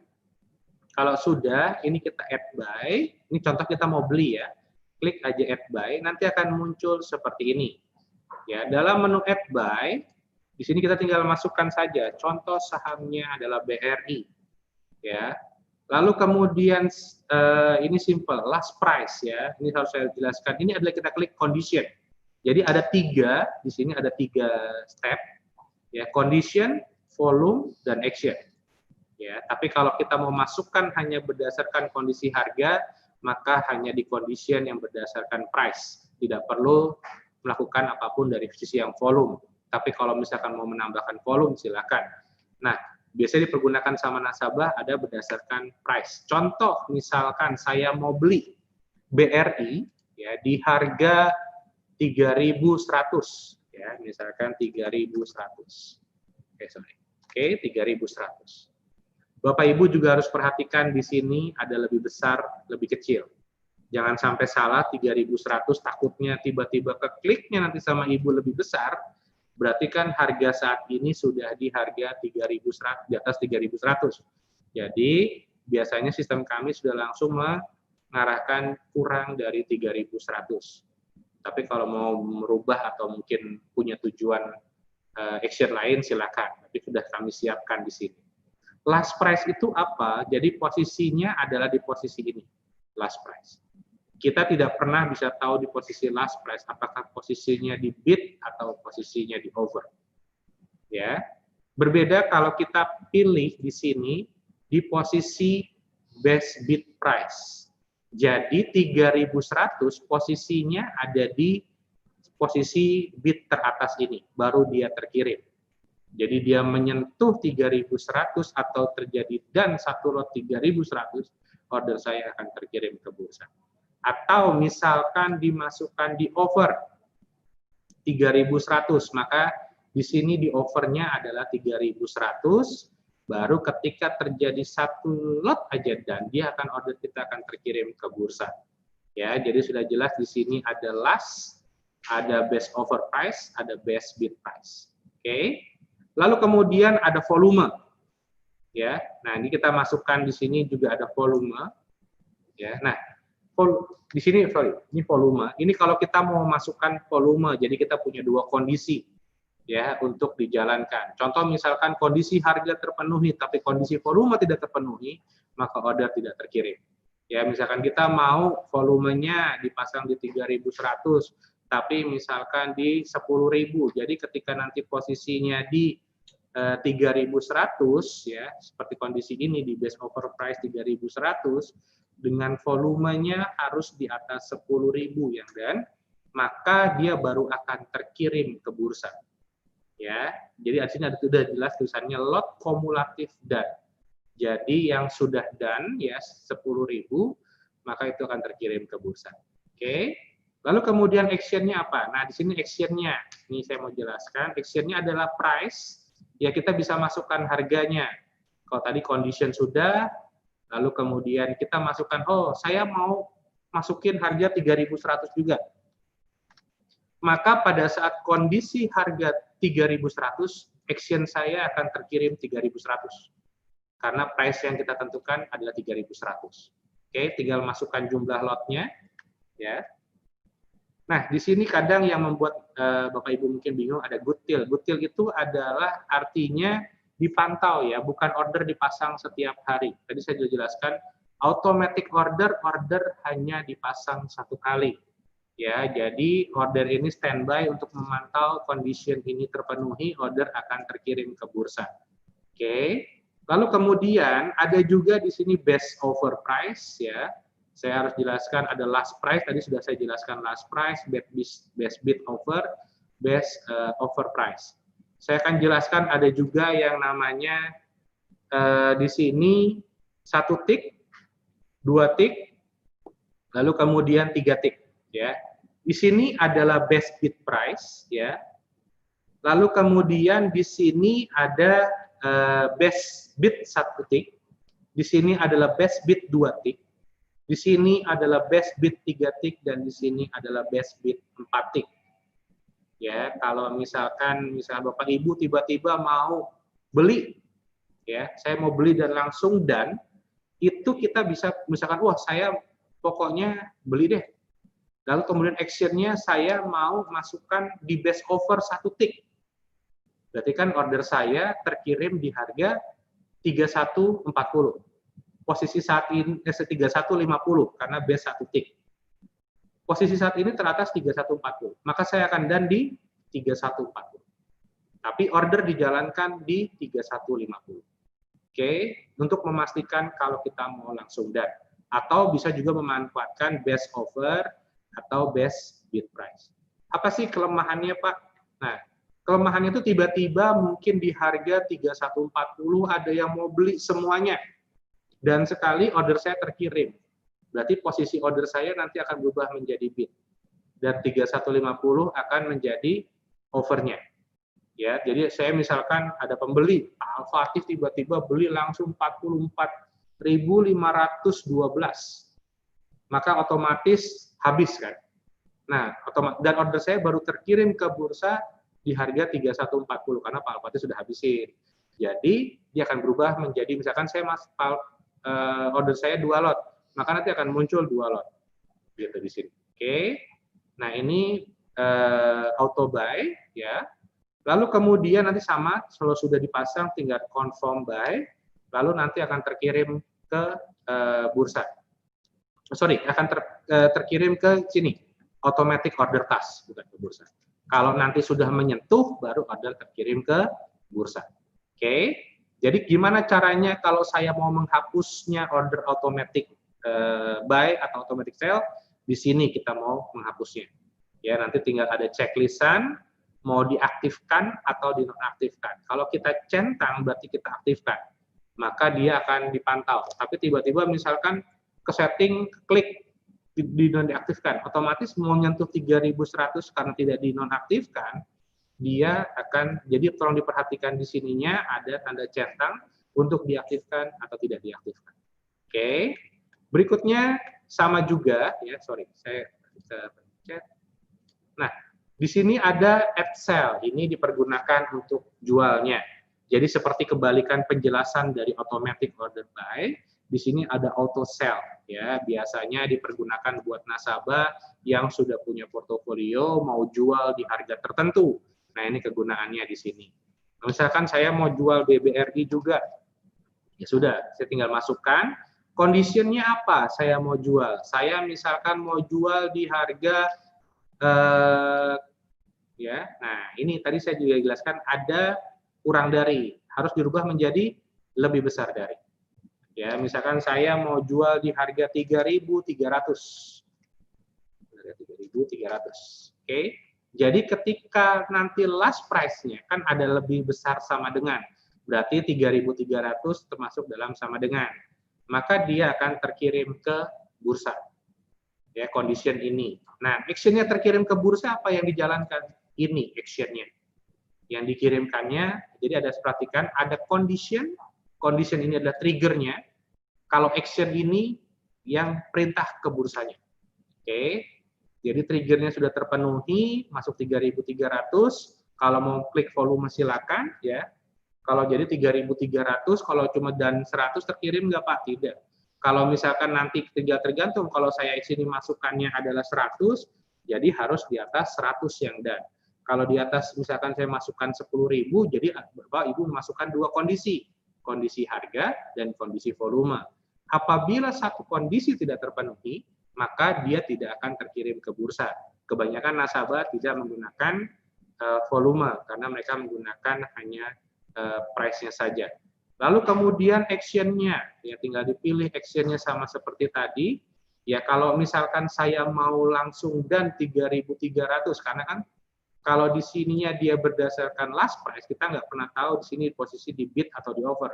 kalau sudah, ini kita add buy. Ini contoh kita mau beli, ya. Klik aja add buy, nanti akan muncul seperti ini. Ya, dalam menu add buy, di sini kita tinggal masukkan saja. Contoh sahamnya adalah BRI. Ya. Lalu kemudian ini simple, last price, ya. Ini harus saya jelaskan. Ini adalah kita klik condition. Jadi ada 3, di sini ada 3 step, ya, condition, volume, dan action. Ya, tapi kalau kita mau masukkan hanya berdasarkan kondisi harga, maka hanya di condition yang berdasarkan price. Tidak perlu melakukan apapun dari sisi yang volume. Tapi kalau misalkan mau menambahkan volume, silakan. Nah, biasanya dipergunakan sama nasabah ada berdasarkan price. Contoh, misalkan saya mau beli BRI, ya, di harga 3.100, ya, misalkan 3.100. Oke, 3.100. Bapak Ibu juga harus perhatikan di sini ada lebih besar, lebih kecil. Jangan sampai salah 3.100, takutnya tiba-tiba kekliknya nanti sama Ibu lebih besar, berarti kan harga saat ini sudah di harga 3.100, di atas 3.100. Jadi biasanya sistem kami sudah langsung mengarahkan kurang dari 3.100. Tapi kalau mau merubah atau mungkin punya tujuan action lain, silakan. Tapi sudah kami siapkan di sini. Last price itu apa? Jadi posisinya adalah di posisi ini, last price. Kita tidak pernah bisa tahu di posisi last price apakah posisinya di bid atau posisinya di over. Ya. Berbeda kalau kita pilih di sini di posisi best bid price. Jadi 3.100 posisinya ada di posisi bid teratas ini, baru dia terkirim. Jadi dia menyentuh 3.100 atau terjadi dan satu lot 3.100, order saya akan terkirim ke bursa. Atau misalkan dimasukkan di over 3.100, maka di sini di overnya adalah 3.100, baru ketika terjadi satu lot aja dan dia akan order kita akan terkirim ke bursa. Ya, jadi sudah jelas di sini ada last, ada best offer price, ada best bid price. Oke. Lalu kemudian ada volume. Ya. Nah, ini kita masukkan di sini juga ada volume. Ya. Nah, di sini ini volume. Ini kalau kita mau masukkan volume, jadi kita punya dua kondisi ya untuk dijalankan. Contoh misalkan kondisi harga terpenuhi tapi kondisi volume tidak terpenuhi, maka order tidak terkirim. Ya, misalkan kita mau volumenya dipasang di 3.100 tapi misalkan di 10.000. Jadi ketika nanti posisinya di 3.100 ya, seperti kondisi ini di best offer price 3.100 dengan volumenya harus di atas 10.000 ya dan maka dia baru akan terkirim ke bursa. Ya, jadi di sini sudah jelas tulisannya lot kumulatif dan. Jadi yang sudah done ya 10.000 maka itu akan terkirim ke bursa. Oke. Lalu kemudian actionnya apa? Nah, di sini actionnya, ini saya mau jelaskan. Actionnya adalah price, ya kita bisa masukkan harganya. Kalau tadi condition sudah, lalu kemudian kita masukkan, oh saya mau masukin harga 3.100 juga. Maka pada saat kondisi harga 3.100, action saya akan terkirim 3.100. Karena price yang kita tentukan adalah 3.100. Oke, tinggal masukkan jumlah lotnya, ya. Nah, di sini kadang yang membuat Bapak Ibu mungkin bingung ada good till. Good till itu adalah artinya dipantau ya, bukan order dipasang setiap hari. Tadi saya sudah jelaskan, automatic order hanya dipasang satu kali. Ya, jadi order ini standby untuk memantau condition ini terpenuhi, order akan terkirim ke bursa. Oke. Lalu kemudian ada juga di sini best offer price ya. Saya harus jelaskan ada last price, tadi sudah saya jelaskan last price, best bid offer, best offer price. Saya akan jelaskan ada juga yang namanya di sini 1 tick, 2 tick, lalu kemudian 3 tick. Ya. Di sini adalah best bid price. Ya. Lalu kemudian di sini ada best bid 1 tick, di sini adalah best bid 2 tick. Di sini adalah best bid 3 tick dan di sini adalah best bid 4 tick. Ya, kalau misalkan Bapak Ibu tiba-tiba mau beli, ya, saya mau beli dan langsung dan itu kita bisa misalkan, wah saya pokoknya beli deh. Lalu kemudian actionnya saya mau masukkan di best offer 1 tick. Berarti kan order saya terkirim di harga 31.40. Posisi saat ini 31.50 karena base 1 tick. Posisi saat ini teratas 31.40. Maka saya akan done di 31.40. Tapi order dijalankan di 31.50. Oke, untuk memastikan kalau kita mau langsung done. Atau bisa juga memanfaatkan best offer atau best bid price. Apa sih kelemahannya, Pak? Nah, kelemahannya itu tiba-tiba mungkin di harga 31.40 ada yang mau beli semuanya. Dan sekali order saya terkirim, berarti posisi order saya nanti akan berubah menjadi bid. Dan 31.50 akan menjadi overnya. Ya, jadi saya misalkan ada pembeli, Al-Fatih tiba-tiba beli langsung 44.512. Maka otomatis habis kan. Nah, dan order saya baru terkirim ke bursa di harga 31.40 karena Pak Al-Fatih sudah habisin. Jadi dia akan berubah menjadi misalkan saya order saya 2 lot, maka nanti akan muncul 2 lot, gitu di sini. Oke, nah ini auto buy, ya. Lalu kemudian nanti sama, kalau sudah dipasang tinggal confirm buy, lalu nanti akan terkirim ke bursa. Sorry, akan terkirim ke sini, automatic order task, bukan ke bursa. Kalau nanti sudah menyentuh, baru order terkirim ke bursa. Oke. Jadi gimana caranya kalau saya mau menghapusnya order automatic buy atau automatic sell, di sini kita mau menghapusnya. Ya, nanti tinggal ada checklistan mau diaktifkan atau dinonaktifkan. Kalau kita centang berarti kita aktifkan, maka dia akan dipantau. Tapi tiba-tiba misalkan ke setting, klik di non-diaktifkan, otomatis mau nyentuh 3.100 karena tidak dinonaktifkan, dia akan, jadi tolong diperhatikan di sininya ada tanda centang untuk diaktifkan atau tidak diaktifkan. Oke, berikutnya sama juga, ya sorry, saya bisa pencet. Nah, di sini ada add sell, ini dipergunakan untuk jualnya. Jadi seperti kebalikan penjelasan dari automatic order buy, di sini ada auto sell, ya biasanya dipergunakan buat nasabah yang sudah punya portofolio mau jual di harga tertentu. Nah ini kegunaannya di sini. Misalkan saya mau jual BBRI juga, ya sudah, saya tinggal masukkan conditionnya apa. Saya mau jual, saya misalkan mau jual di harga ya, nah ini tadi saya juga jelaskan ada kurang dari, harus dirubah menjadi lebih besar dari. Ya, misalkan saya mau jual di harga 3.300. 3.300. Oke. Jadi ketika nanti last price-nya kan ada lebih besar sama dengan, berarti 3.300 termasuk dalam sama dengan. Maka dia akan terkirim ke bursa. Ya, condition ini. Nah, action-nya terkirim ke bursa apa yang dijalankan? Ini action-nya. Yang dikirimkannya, jadi ada, perhatikan, ada condition ini adalah trigger-nya, kalau action ini yang perintah ke bursanya. Oke, jadi trigger-nya sudah terpenuhi, masuk 3.300, kalau mau klik volume silakan, ya. Kalau jadi 3.300, kalau cuma dan 100 terkirim nggak Pak? Tidak. Kalau misalkan nanti tergantung, kalau saya sini masukannya adalah 100, jadi harus di atas 100 yang dan. Kalau di atas misalkan saya masukkan 10.000, jadi Bapak Ibu masukkan dua kondisi harga dan kondisi volume. Apabila satu kondisi tidak terpenuhi, maka dia tidak akan terkirim ke bursa. Kebanyakan nasabah tidak menggunakan volume karena mereka menggunakan hanya price-nya saja. Lalu kemudian action-nya, ya tinggal dipilih action-nya sama seperti tadi. Ya kalau misalkan saya mau langsung dan 3.300, karena kan kalau di sininya dia berdasarkan last price, kita nggak pernah tahu di sini posisi di bid atau di over.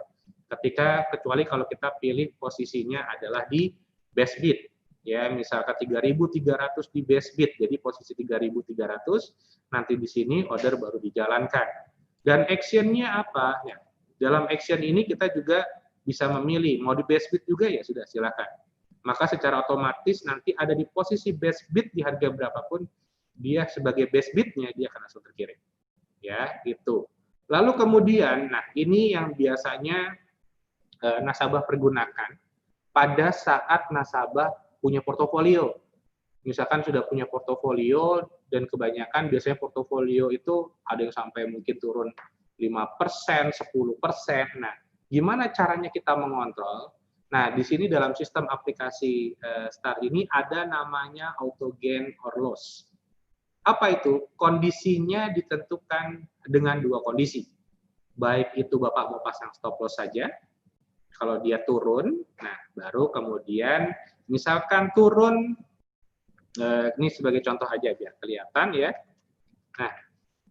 Kecuali kalau kita pilih posisinya adalah di best bid. Ya, misalkan 3.300 di best bid, jadi posisi 3.300, nanti di sini order baru dijalankan. Dan action-nya apa? Ya, dalam action ini kita juga bisa memilih, mau di best bid juga ya sudah, silakan. Maka secara otomatis nanti ada di posisi best bid di harga berapapun, dia sebagai best bid-nya dia akan langsung terkirim. Ya, gitu. Lalu kemudian, nah ini yang biasanya nasabah pergunakan pada saat nasabah punya portofolio. Misalkan sudah punya portofolio dan kebanyakan biasanya portofolio itu ada yang sampai mungkin turun 5%, 10%. Nah, gimana caranya kita mengontrol? Nah, di sini dalam sistem aplikasi STAR ini ada namanya auto gain or loss. Apa itu? Kondisinya ditentukan dengan dua kondisi. Baik itu Bapak mau pasang stop loss saja, kalau dia turun, nah baru kemudian misalkan turun, ini sebagai contoh aja biar kelihatan ya. Nah,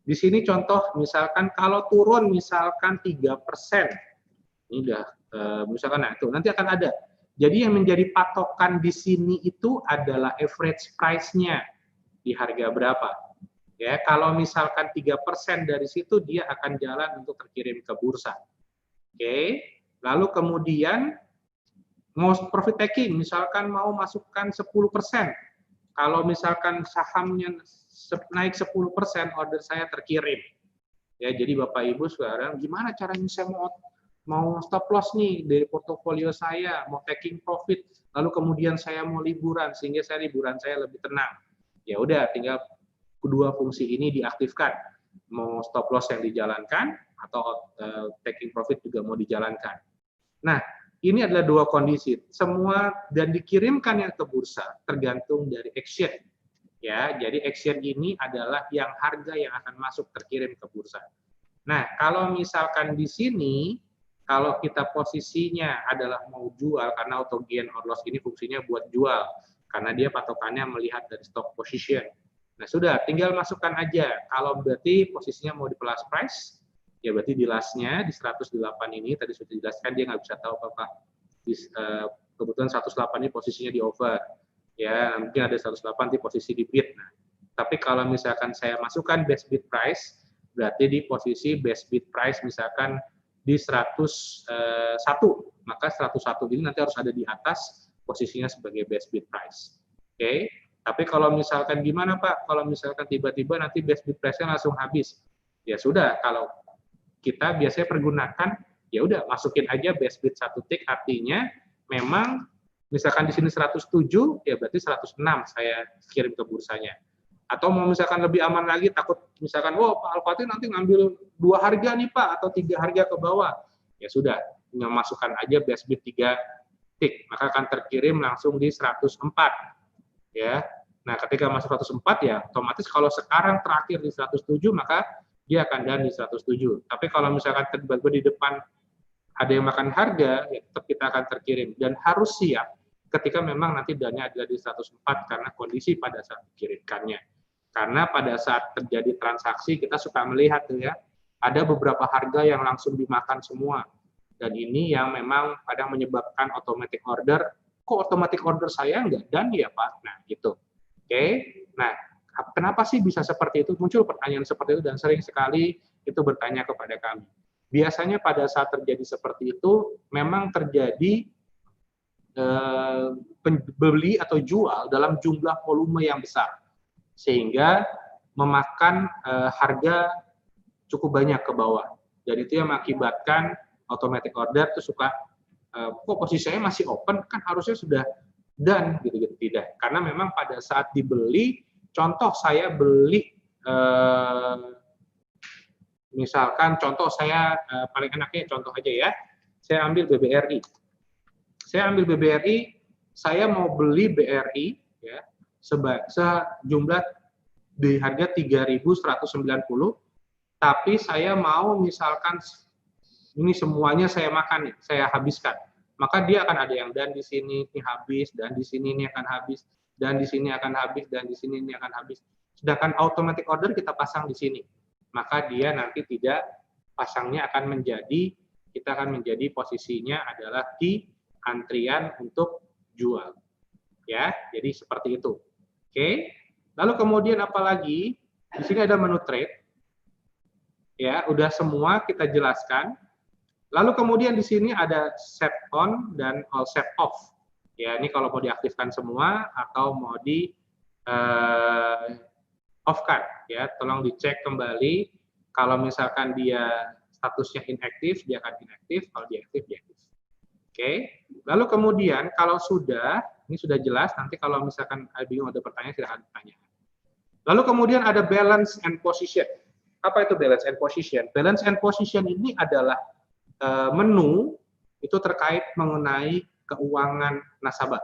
di sini contoh misalkan kalau turun misalkan 3%, ini udah misalkan, nah itu nanti akan ada. Jadi yang menjadi patokan di sini itu adalah average price-nya. Di harga berapa. Ya, kalau misalkan 3% dari situ dia akan jalan untuk terkirim ke bursa. Oke. Lalu kemudian mau profit taking, misalkan mau masukkan 10%. Kalau misalkan sahamnya naik 10%, order saya terkirim. Ya, jadi Bapak Ibu sekarang gimana caranya saya mau stop loss nih dari portofolio saya, mau taking profit, lalu kemudian saya mau liburan sehingga liburan saya lebih tenang. Ya udah, tinggal kedua fungsi ini diaktifkan. Mau stop loss yang dijalankan atau taking profit juga mau dijalankan. Nah, ini adalah dua kondisi. Semua dan dikirimkannya ke bursa tergantung dari action. Ya, jadi action ini adalah yang harga yang akan masuk terkirim ke bursa. Nah, kalau misalkan di sini Kalau kita posisinya adalah mau jual, karena auto gain or loss ini fungsinya buat jual, karena dia patokannya melihat dari stock position. Nah sudah, tinggal masukkan aja. Kalau berarti posisinya mau di plus price, ya berarti di last-nya di 108 ini tadi sudah dijelaskan, dia nggak bisa tahu apakah kebetulan 108 ini posisinya di over, ya mungkin ada 108 di posisi di bid. Nah, tapi kalau misalkan saya masukkan best bid price, berarti di posisi best bid price misalkan di 101, maka 101 ini nanti harus ada di atas posisinya sebagai best bid price. Oke. Tapi kalau misalkan gimana Pak? Kalau misalkan tiba-tiba nanti best bid price-nya langsung habis, ya sudah. Kalau kita biasanya pergunakan, ya udah masukin aja best bid 1 tick, artinya memang misalkan di sini 107, ya berarti 106 saya kirim ke bursanya. Atau mau misalkan lebih aman lagi, takut misalkan, wow Pak Al-Fatih nanti ngambil 2 harga nih Pak, atau 3 harga ke bawah. Ya sudah, masukkan aja best bid 3 tick, maka akan terkirim langsung di 104. Ya. Nah, ketika masuk 104 ya otomatis kalau sekarang terakhir di 107 maka dia akan dan di 107. Tapi kalau misalkan tiba-tiba di depan ada yang makan harga, ya tetap kita akan terkirim dan harus siap ketika memang nanti dannya adalah di 104 karena kondisi pada saat dikirimkannya. Karena pada saat terjadi transaksi kita suka melihat tuh ya, ada beberapa harga yang langsung dimakan semua. Dan ini yang memang kadang menyebabkan automatic order. Kok automatic order saya enggak dan ya Pak? Nah, gitu. Oke. Nah, kenapa sih bisa seperti itu? Muncul pertanyaan seperti itu dan sering sekali itu bertanya kepada kami. Biasanya pada saat terjadi seperti itu memang terjadi beli atau jual dalam jumlah volume yang besar sehingga memakan harga cukup banyak ke bawah. Dan itu yang mengakibatkan automatic order itu suka kok posisi saya masih open, kan harusnya sudah done gitu-gitu. Tidak, karena memang pada saat dibeli, contoh saya beli misalkan contoh saya paling enaknya contoh aja ya, saya ambil BBRI. Saya mau beli BRI ya sejumlah di harga 3.190, tapi saya mau misalkan ini semuanya saya makan nih, saya habiskan. Maka dia akan ada yang dan di sini ini habis, dan di sini ini akan habis, dan di sini akan habis, dan di sini ini akan habis. Sedangkan automatic order kita pasang di sini. Maka dia nanti tidak pasangnya akan menjadi, kita akan menjadi posisinya adalah di antrian untuk jual. Ya, jadi seperti itu. Oke. Lalu kemudian apalagi? Di sini ada menu trade. Ya, udah semua kita jelaskan. Lalu kemudian di sini ada set on dan all set off. Ya, ini kalau mau diaktifkan semua atau mau di off kan. Ya, tolong dicek kembali. Kalau misalkan dia statusnya inaktif, dia akan inaktif. Kalau diaktif, diaktif. Oke. Lalu kemudian kalau sudah, ini sudah jelas. Nanti kalau misalkan bingung ada pertanyaan, silahkan bertanya. Lalu kemudian ada balance and position. Apa itu balance and position? Balance and position ini adalah menu itu terkait mengenai keuangan nasabah,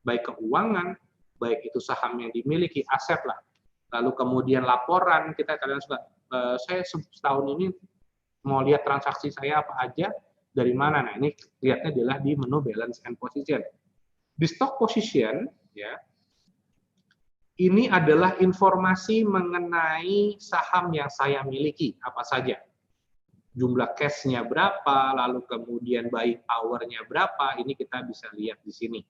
baik keuangan, baik itu saham yang dimiliki, aset lah. Lalu kemudian laporan, kita kadang suka, saya setahun ini mau lihat transaksi saya apa aja, dari mana. Nah ini lihatnya adalah di menu balance and position. Di stock position, ya, ini adalah informasi mengenai saham yang saya miliki, apa saja. Jumlah cash-nya berapa, lalu kemudian buying power-nya berapa, ini kita bisa lihat di sini.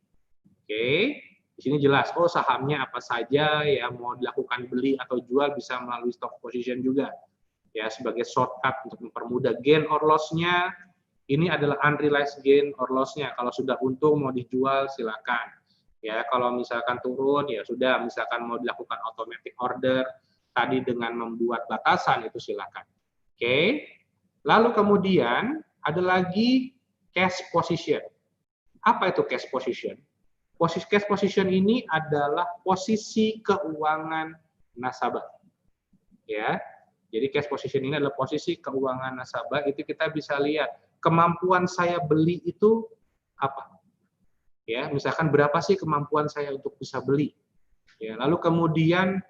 Oke, di sini jelas, oh sahamnya apa saja, ya mau dilakukan beli atau jual bisa melalui stock position juga. Ya, sebagai shortcut untuk mempermudah gain or loss-nya, ini adalah unrealized gain or loss-nya. Kalau sudah untung mau dijual, silakan. Ya, kalau misalkan turun, ya sudah, misalkan mau dilakukan automatic order, tadi dengan membuat batasan, itu silakan. Oke. Lalu kemudian ada lagi cash position. Apa itu cash position? Cash position ini adalah posisi keuangan nasabah. Ya, jadi cash position ini adalah posisi keuangan nasabah. Itu kita bisa lihat kemampuan saya beli itu apa. Ya, misalkan berapa sih kemampuan saya untuk bisa beli. Ya, lalu kemudian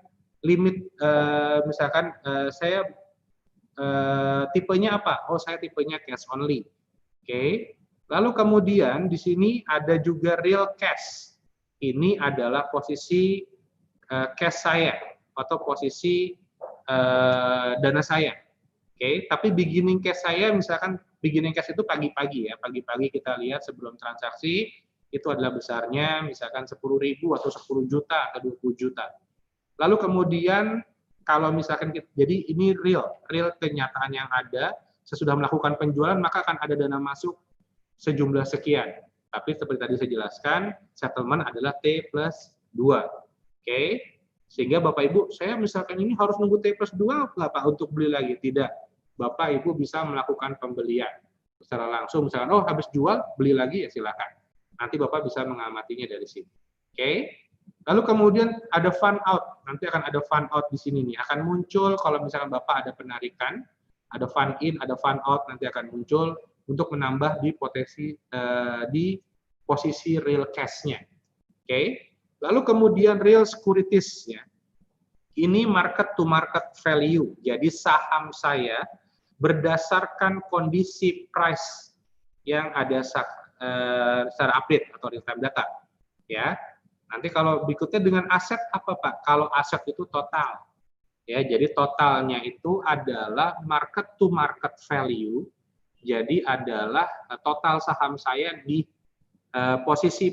limit, misalkan saya tipenya apa? Oh, saya tipenya cash only. Oke. Lalu kemudian di sini ada juga real cash. Ini adalah posisi cash saya atau posisi dana saya. Oke, tapi beginning cash saya misalkan beginning cash itu pagi-pagi ya, pagi-pagi kita lihat sebelum transaksi itu adalah besarnya misalkan 10.000 atau 10 juta atau 20 juta. Lalu kemudian kalau misalkan jadi ini real kenyataan yang ada, sesudah melakukan penjualan maka akan ada dana masuk sejumlah sekian. Tapi seperti tadi saya jelaskan, settlement adalah T+2. Oke. Sehingga Bapak Ibu, saya misalkan ini harus nunggu T+2 nggak Pak untuk beli lagi? Tidak. Bapak Ibu bisa melakukan pembelian secara langsung, misalkan oh habis jual beli lagi ya silakan. Nanti Bapak bisa mengamatinya dari sini. Oke. Lalu kemudian ada fund out. Nanti akan ada fund out di sini nih. Akan muncul kalau misalkan Bapak ada penarikan, ada fund in, ada fund out nanti akan muncul untuk menambah di posisi real cash-nya. Oke. Lalu kemudian real securities-nya. Ini market to market value. Jadi saham saya berdasarkan kondisi price yang ada secara update atau real time data. Ya. Nanti kalau berikutnya dengan aset apa Pak? Kalau aset itu total. Ya, jadi totalnya itu adalah market to market value. Jadi adalah total saham saya di posisi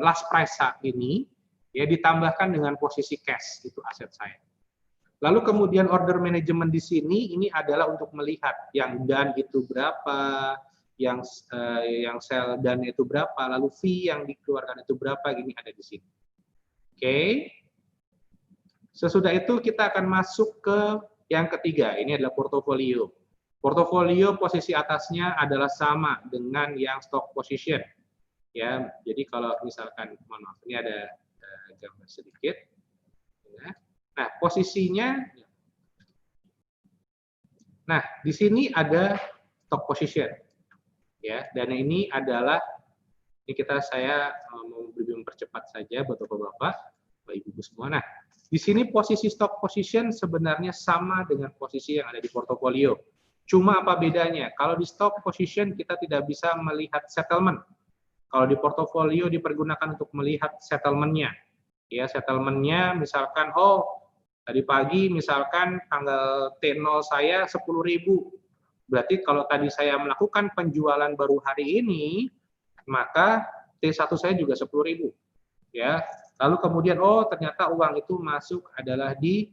last price saat ini ya ditambahkan dengan posisi cash itu aset saya. Lalu kemudian order management di sini ini adalah untuk melihat yang dan itu berapa, yang sell dan itu berapa, lalu fee yang dikeluarkan itu berapa, gini ada di sini. Oke. Sesudah itu kita akan masuk ke yang ketiga, ini adalah portofolio. Portofolio posisi atasnya adalah sama dengan yang stock position. Ya, jadi kalau misalkan, mohon maaf, ini ada gambar sedikit. Ya. Nah, posisinya, nah di sini ada stock position. Ya, dan ini adalah ini saya mau lebih mempercepat saja buat bapak-bapak, ibu-ibu semua. Nah, di sini posisi stock position sebenarnya sama dengan posisi yang ada di portofolio. Cuma apa bedanya? Kalau di stock position kita tidak bisa melihat settlement. Kalau di portofolio dipergunakan untuk melihat settlement-nya. Ya, settlement-nya misalkan, oh tadi pagi misalkan tanggal T0 saya 10.000. Berarti kalau tadi saya melakukan penjualan baru hari ini, maka T1 saya juga 10.000. Ya. Lalu kemudian oh ternyata uang itu masuk adalah di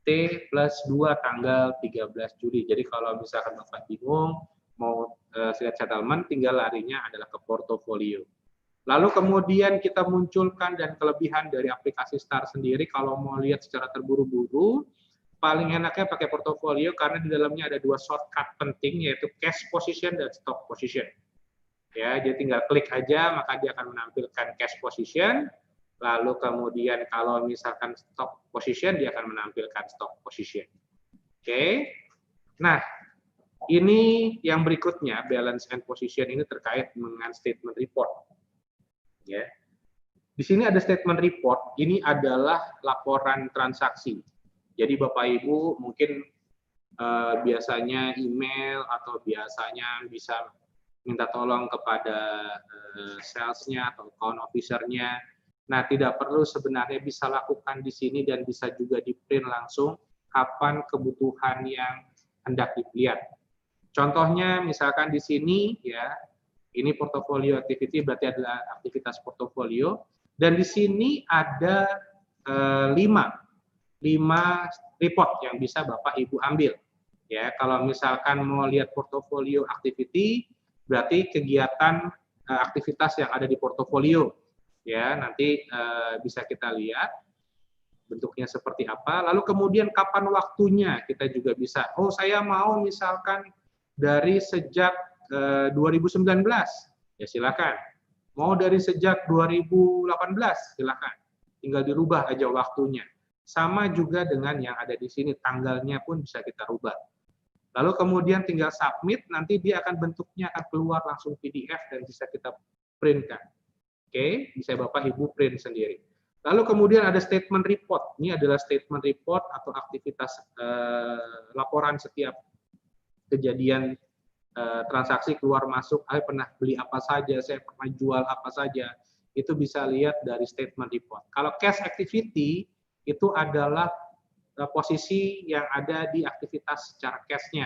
T+2 tanggal 13 Juli. Jadi kalau misalkan Bapak bingung mau lihat settlement, tinggal larinya adalah ke portofolio. Lalu kemudian kita munculkan dan kelebihan dari aplikasi STAR sendiri kalau mau lihat secara terburu-buru, paling enaknya pakai portofolio karena di dalamnya ada dua shortcut penting yaitu cash position dan stock position. Ya, jadi tinggal klik aja maka dia akan menampilkan cash position. Lalu kemudian kalau misalkan stock position dia akan menampilkan stock position. Oke. Nah, ini yang berikutnya balance and position ini terkait dengan statement report. Ya. Di sini ada statement report, ini adalah laporan transaksi. Jadi Bapak Ibu mungkin biasanya email atau biasanya bisa minta tolong kepada sales-nya atau account officer-nya. Nah, tidak perlu sebenarnya bisa lakukan di sini dan bisa juga di-print langsung kapan kebutuhan yang hendak dilihat. Contohnya misalkan di sini ya, ini portfolio activity berarti adalah aktivitas portofolio dan di sini ada 5 report yang bisa Bapak Ibu ambil. Ya, kalau misalkan mau lihat portfolio activity berarti kegiatan aktivitas yang ada di portofolio. Ya, nanti bisa kita lihat bentuknya seperti apa. Lalu kemudian kapan waktunya kita juga bisa. Oh, saya mau misalkan dari sejak 2019, ya silakan. Mau dari sejak 2018, silakan. Tinggal dirubah aja waktunya. Sama juga dengan yang ada di sini, tanggalnya pun bisa kita rubah. Lalu kemudian tinggal submit, nanti dia akan bentuknya akan keluar langsung PDF dan bisa kita printkan. Oke, bisa Bapak Ibu print sendiri. Lalu kemudian ada statement report. Ini adalah statement report atau aktivitas laporan setiap kejadian transaksi keluar masuk, saya pernah beli apa saja, saya pernah jual apa saja, itu bisa lihat dari statement report. Kalau cash activity itu adalah posisi yang ada di aktivitas secara cash-nya,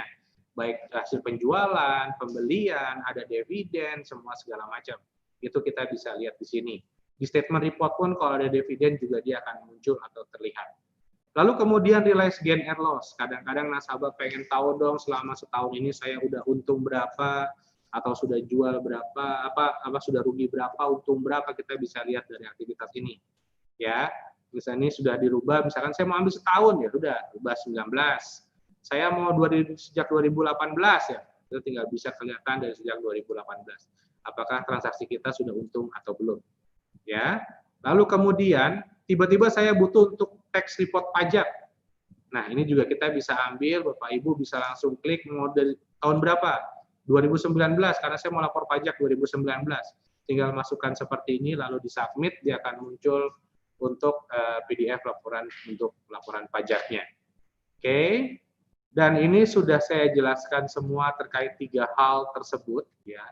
baik hasil penjualan, pembelian, ada dividen, semua segala macam. Itu kita bisa lihat di sini. Di statement report pun kalau ada dividen juga dia akan muncul atau terlihat. Lalu kemudian realize gain and loss. Kadang-kadang nasabah pengen tahu dong selama setahun ini saya udah untung berapa atau sudah jual berapa, apa sudah rugi berapa, untung berapa, kita bisa lihat dari aktivitas ini. Ya, misalnya ini sudah dirubah, misalkan saya mau ambil setahun ya sudah rubah 19. Saya mau sejak 2018 ya, itu tinggal bisa kelihatan dari sejak 2018. Apakah transaksi kita sudah untung atau belum? Ya. Lalu kemudian tiba-tiba saya butuh untuk tax report pajak. Nah, ini juga kita bisa ambil, Bapak Ibu bisa langsung klik mau dari tahun berapa? 2019, karena saya mau lapor pajak 2019. Tinggal masukkan seperti ini, lalu disubmit, dia akan muncul untuk PDF laporan untuk laporan pajaknya. Oke. Dan ini sudah saya jelaskan semua terkait 3 hal tersebut, ya.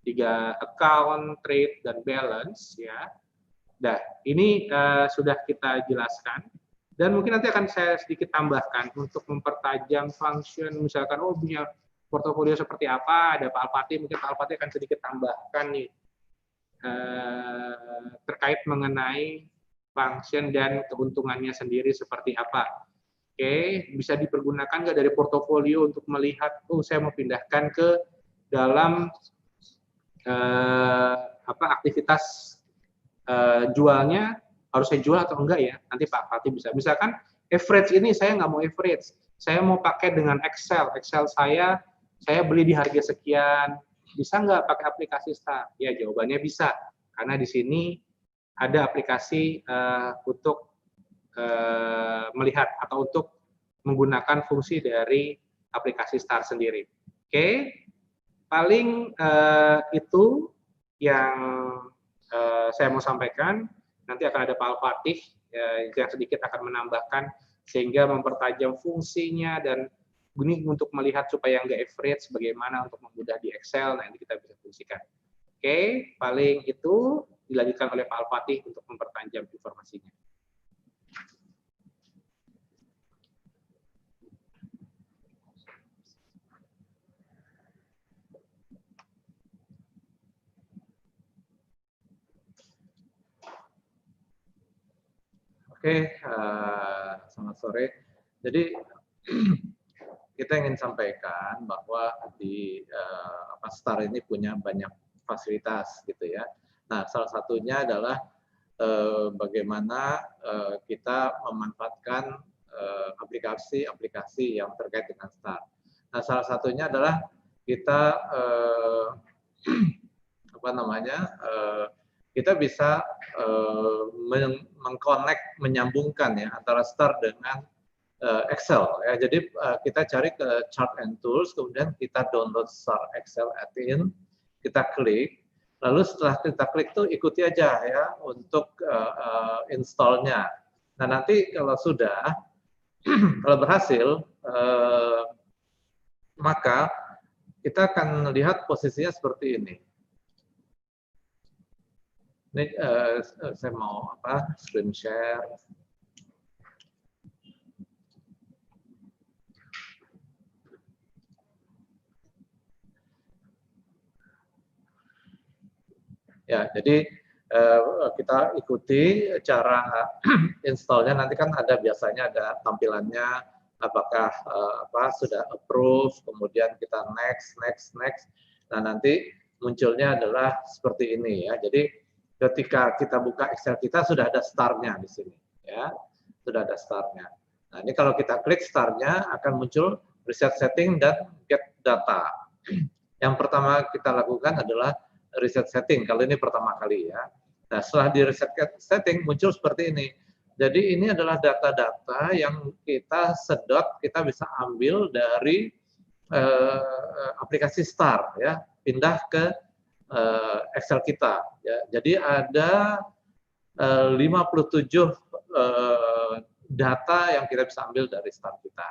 3 account, trade, dan balance, ya. Nah, ini sudah kita jelaskan. Dan mungkin nanti akan saya sedikit tambahkan untuk mempertajam function, misalkan, oh punya portofolio seperti apa, ada Pak Alpati, mungkin Pak Alpati akan sedikit tambahkan nih, terkait mengenai function dan keuntungannya sendiri seperti apa. Oke, bisa dipergunakan nggak dari portofolio untuk melihat, oh saya mau pindahkan ke dalam aktivitas jualnya, harus saya jual atau enggak ya, nanti Pak Fatih bisa. Misalkan average ini saya nggak mau average, saya mau pakai dengan Excel saya beli di harga sekian, bisa nggak pakai aplikasi STAR? Ya jawabannya bisa, karena di sini ada aplikasi untuk melihat atau untuk menggunakan fungsi dari aplikasi STAR sendiri. Oke, paling itu yang saya mau sampaikan. Nanti akan ada Pak Al-Fatih yang sedikit akan menambahkan sehingga mempertajam fungsinya dan ini untuk melihat supaya nggak average, bagaimana untuk memudah di Excel, nah ini kita bisa fungsikan. Oke, paling itu dilanjutkan oleh Pak Al-Fatih untuk mempertajam informasinya. Oke, selamat sore. Jadi kita ingin sampaikan bahwa di STAR ini punya banyak fasilitas gitu ya. Nah, salah satunya adalah bagaimana kita memanfaatkan aplikasi-aplikasi yang terkait dengan STAR. Nah, salah satunya adalah kita kita bisa mengconnect, menyambungkan ya antara STAR dengan Excel ya. Jadi kita cari ke Chart and Tools, kemudian kita download STAR Excel add-in, kita klik, lalu setelah kita klik tuh ikuti aja ya untuk installnya. Nah nanti kalau sudah, kalau berhasil, maka kita akan lihat posisinya seperti ini. Ini saya mau screen share. Ya, jadi kita ikuti cara installnya. Nanti kan ada biasanya ada tampilannya, apakah sudah approve, kemudian kita next. Nah nanti munculnya adalah seperti ini ya. Jadi ketika kita buka Excel kita sudah ada STAR-nya di sini ya, sudah ada STAR-nya. Nah ini kalau kita klik STAR-nya akan muncul reset setting dan get data. Yang pertama kita lakukan adalah reset setting, kalau ini pertama kali ya. Nah setelah di reset setting muncul seperti ini. Jadi ini adalah data-data yang kita sedot, kita bisa ambil dari aplikasi STAR ya, pindah ke Excel kita ya. Jadi ada 57 data yang kita bisa ambil dari STAR kita.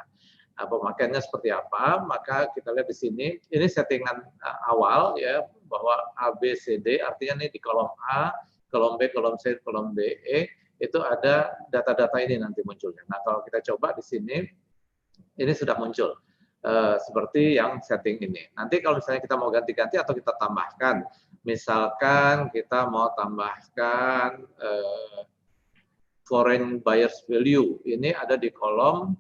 pemakaiannya seperti apa, maka kita lihat di sini, ini settingan awal ya, bahwa A, B, C, D, artinya nih di kolom A, kolom B, kolom C, kolom D, E, itu ada data-data ini nanti munculnya. Nah, kalau kita coba di sini, ini sudah muncul. Seperti yang setting ini. Nanti kalau misalnya kita mau ganti-ganti atau kita tambahkan, misalkan kita mau tambahkan foreign buyers value, ini ada di kolom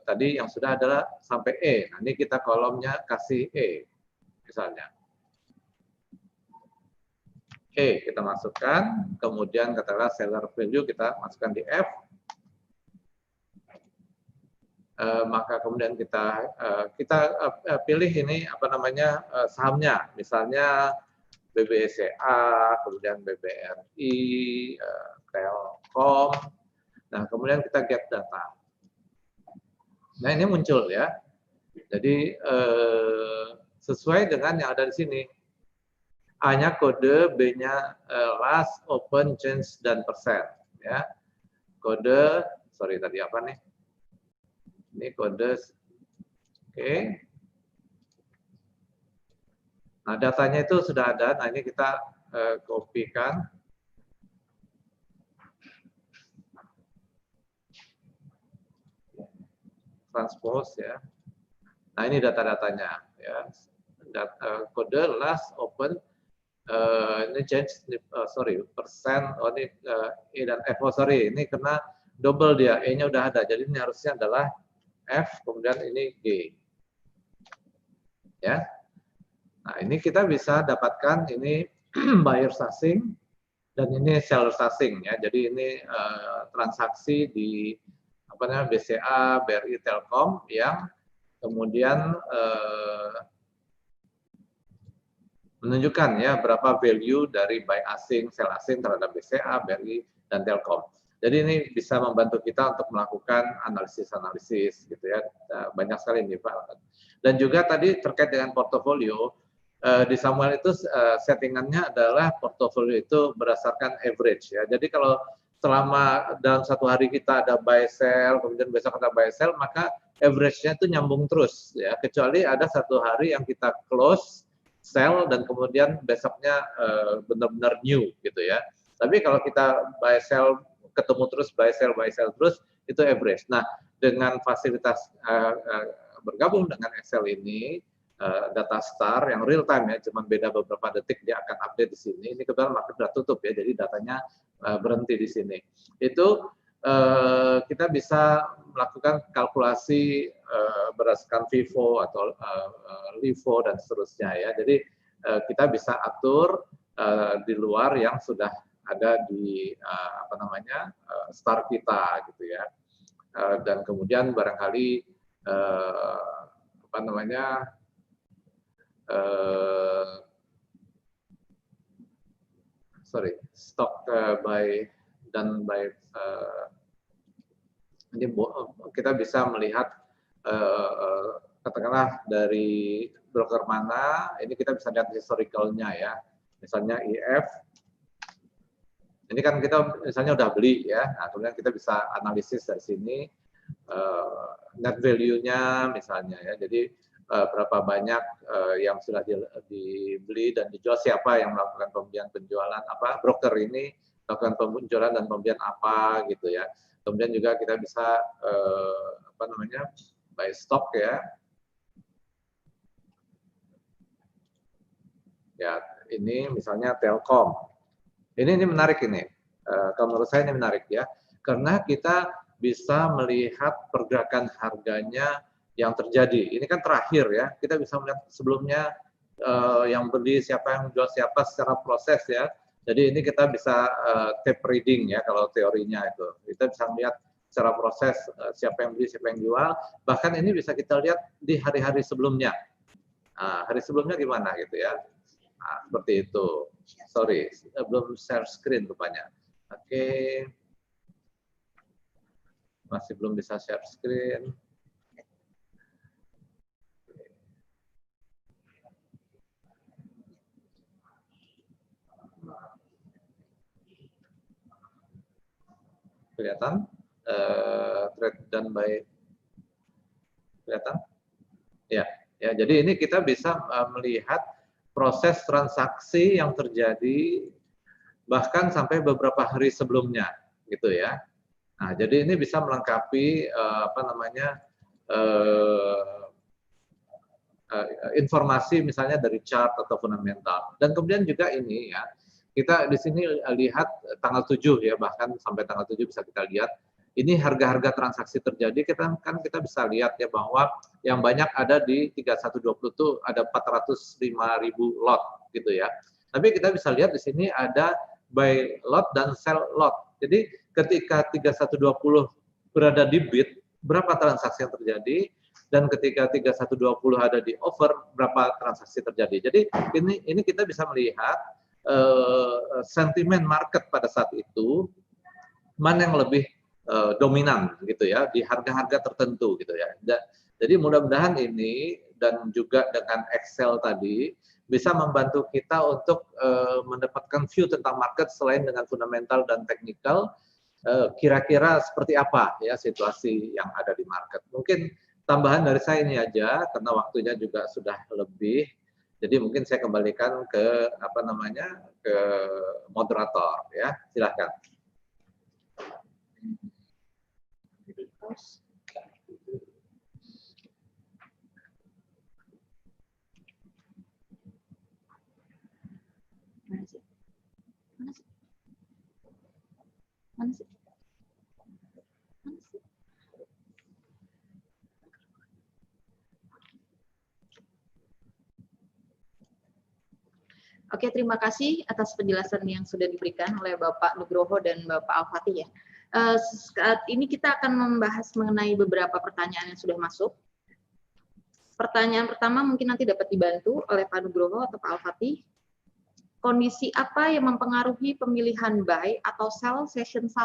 tadi yang sudah adalah sampai E. Nah, ini kita kolomnya kasih E, misalnya. E kita masukkan, kemudian katakanlah seller value kita masukkan di F. Maka kemudian kita pilih ini apa namanya sahamnya, misalnya BBCA, kemudian BBRI, Telkom. Nah, kemudian kita get data. Nah, ini muncul ya. Jadi sesuai dengan yang ada di sini. A-nya kode, B-nya last, open, change, dan persen. Ya. Kode, sorry tadi apa nih? Ini kode, oke. Nah, datanya itu sudah ada. Nah, ini kita kopikan. Transpose ya. Nah, ini data-datanya ya. Kode last, open, ini change, sorry, persen, oh ini E dan F, oh sorry, ini kena double dia, E-nya udah ada, jadi ini harusnya adalah F, kemudian ini G. Ya. Nah, ini kita bisa dapatkan ini buyer asing dan ini seller asing ya. Jadi ini transaksi di apa namanya BCA, BRI, Telkom yang kemudian menunjukkan ya berapa value dari buy asing, sell asing terhadap BCA, BRI, dan Telkom. Jadi ini bisa membantu kita untuk melakukan analisis-analisis gitu ya. Banyak sekali nih Pak. Dan juga tadi terkait dengan portofolio, di Samuel itu settingannya adalah portofolio itu berdasarkan average ya. Jadi kalau selama dalam satu hari kita ada buy sell, kemudian besok ada buy sell, maka average-nya itu nyambung terus ya. Kecuali ada satu hari yang kita close, sell, dan kemudian besoknya benar-benar new gitu ya. Tapi kalau kita buy sell ketemu terus buy sell terus itu average. Nah, dengan fasilitas bergabung dengan Excel ini, data star yang real time ya, cuma beda beberapa detik dia akan update di sini. Ini kebetulan market sudah tutup ya, jadi datanya berhenti di sini. Itu kita bisa melakukan kalkulasi berdasarkan FIFO atau LIFO dan seterusnya ya. Jadi kita bisa atur di luar yang sudah ada di apa namanya star kita gitu ya. Dan kemudian barangkali apa namanya sorry, stock by dan by ini kita bisa melihat katakanlah dari broker mana, ini kita bisa lihat historicalnya ya, misalnya IF, ini kan kita misalnya udah beli ya, nah kemudian kita bisa analisis dari sini net value-nya misalnya ya, jadi berapa banyak yang sudah dibeli dan dijual, siapa yang melakukan pembelian penjualan, apa broker ini melakukan penjualan dan pembelian apa gitu ya. Kemudian juga kita bisa apa namanya buy stock ya. Ya, ini misalnya Telkom. Ini menarik ini. Kalau menurut saya ini menarik ya. Karena kita bisa melihat pergerakan harganya yang terjadi. Ini kan terakhir ya. Kita bisa melihat sebelumnya yang beli siapa, yang jual siapa secara proses ya. Jadi ini kita bisa tape reading ya kalau teorinya itu. Kita bisa melihat secara proses siapa yang beli, siapa yang jual. Bahkan ini bisa kita lihat di hari-hari sebelumnya. Nah, hari sebelumnya gimana gitu ya. Nah, seperti itu. Sorry, belum share screen rupanya. Oke. Masih belum bisa share screen. Kelihatan trade done by Kelihatan? Ya, ya. Jadi ini kita bisa melihat proses transaksi yang terjadi bahkan sampai beberapa hari sebelumnya, gitu ya. Nah, jadi ini bisa melengkapi informasi misalnya dari chart atau fundamental. Dan kemudian juga ini ya, kita di sini lihat tanggal 7 ya, bahkan sampai tanggal 7 bisa kita lihat. Ini harga-harga transaksi terjadi, kita bisa lihat ya bahwa yang banyak ada di 3120 itu ada 405.000 lot gitu ya. Tapi kita bisa lihat di sini ada buy lot dan sell lot. Jadi ketika 3120 berada di bid, berapa transaksi yang terjadi? Dan ketika 3120 ada di offer, berapa transaksi terjadi. Jadi ini kita bisa melihat sentimen market pada saat itu, mana yang lebih dominan gitu ya, di harga-harga tertentu gitu ya. Jadi mudah-mudahan ini dan juga dengan Excel tadi bisa membantu kita untuk mendapatkan view tentang market selain dengan fundamental dan technical, kira-kira seperti apa ya situasi yang ada di market. Mungkin tambahan dari saya ini aja karena waktunya juga sudah lebih. Jadi mungkin saya kembalikan ke ke moderator ya. Silakan. Mana sih? Oke, terima kasih atas penjelasan yang sudah diberikan oleh Bapak Nugroho dan Bapak Al-Fatih ya. Saat ini kita akan membahas mengenai beberapa pertanyaan yang sudah masuk. Pertanyaan pertama mungkin nanti dapat dibantu oleh Pak Nugroho atau Pak Al-Fatih. Kondisi apa yang mempengaruhi pemilihan buy atau sell session 1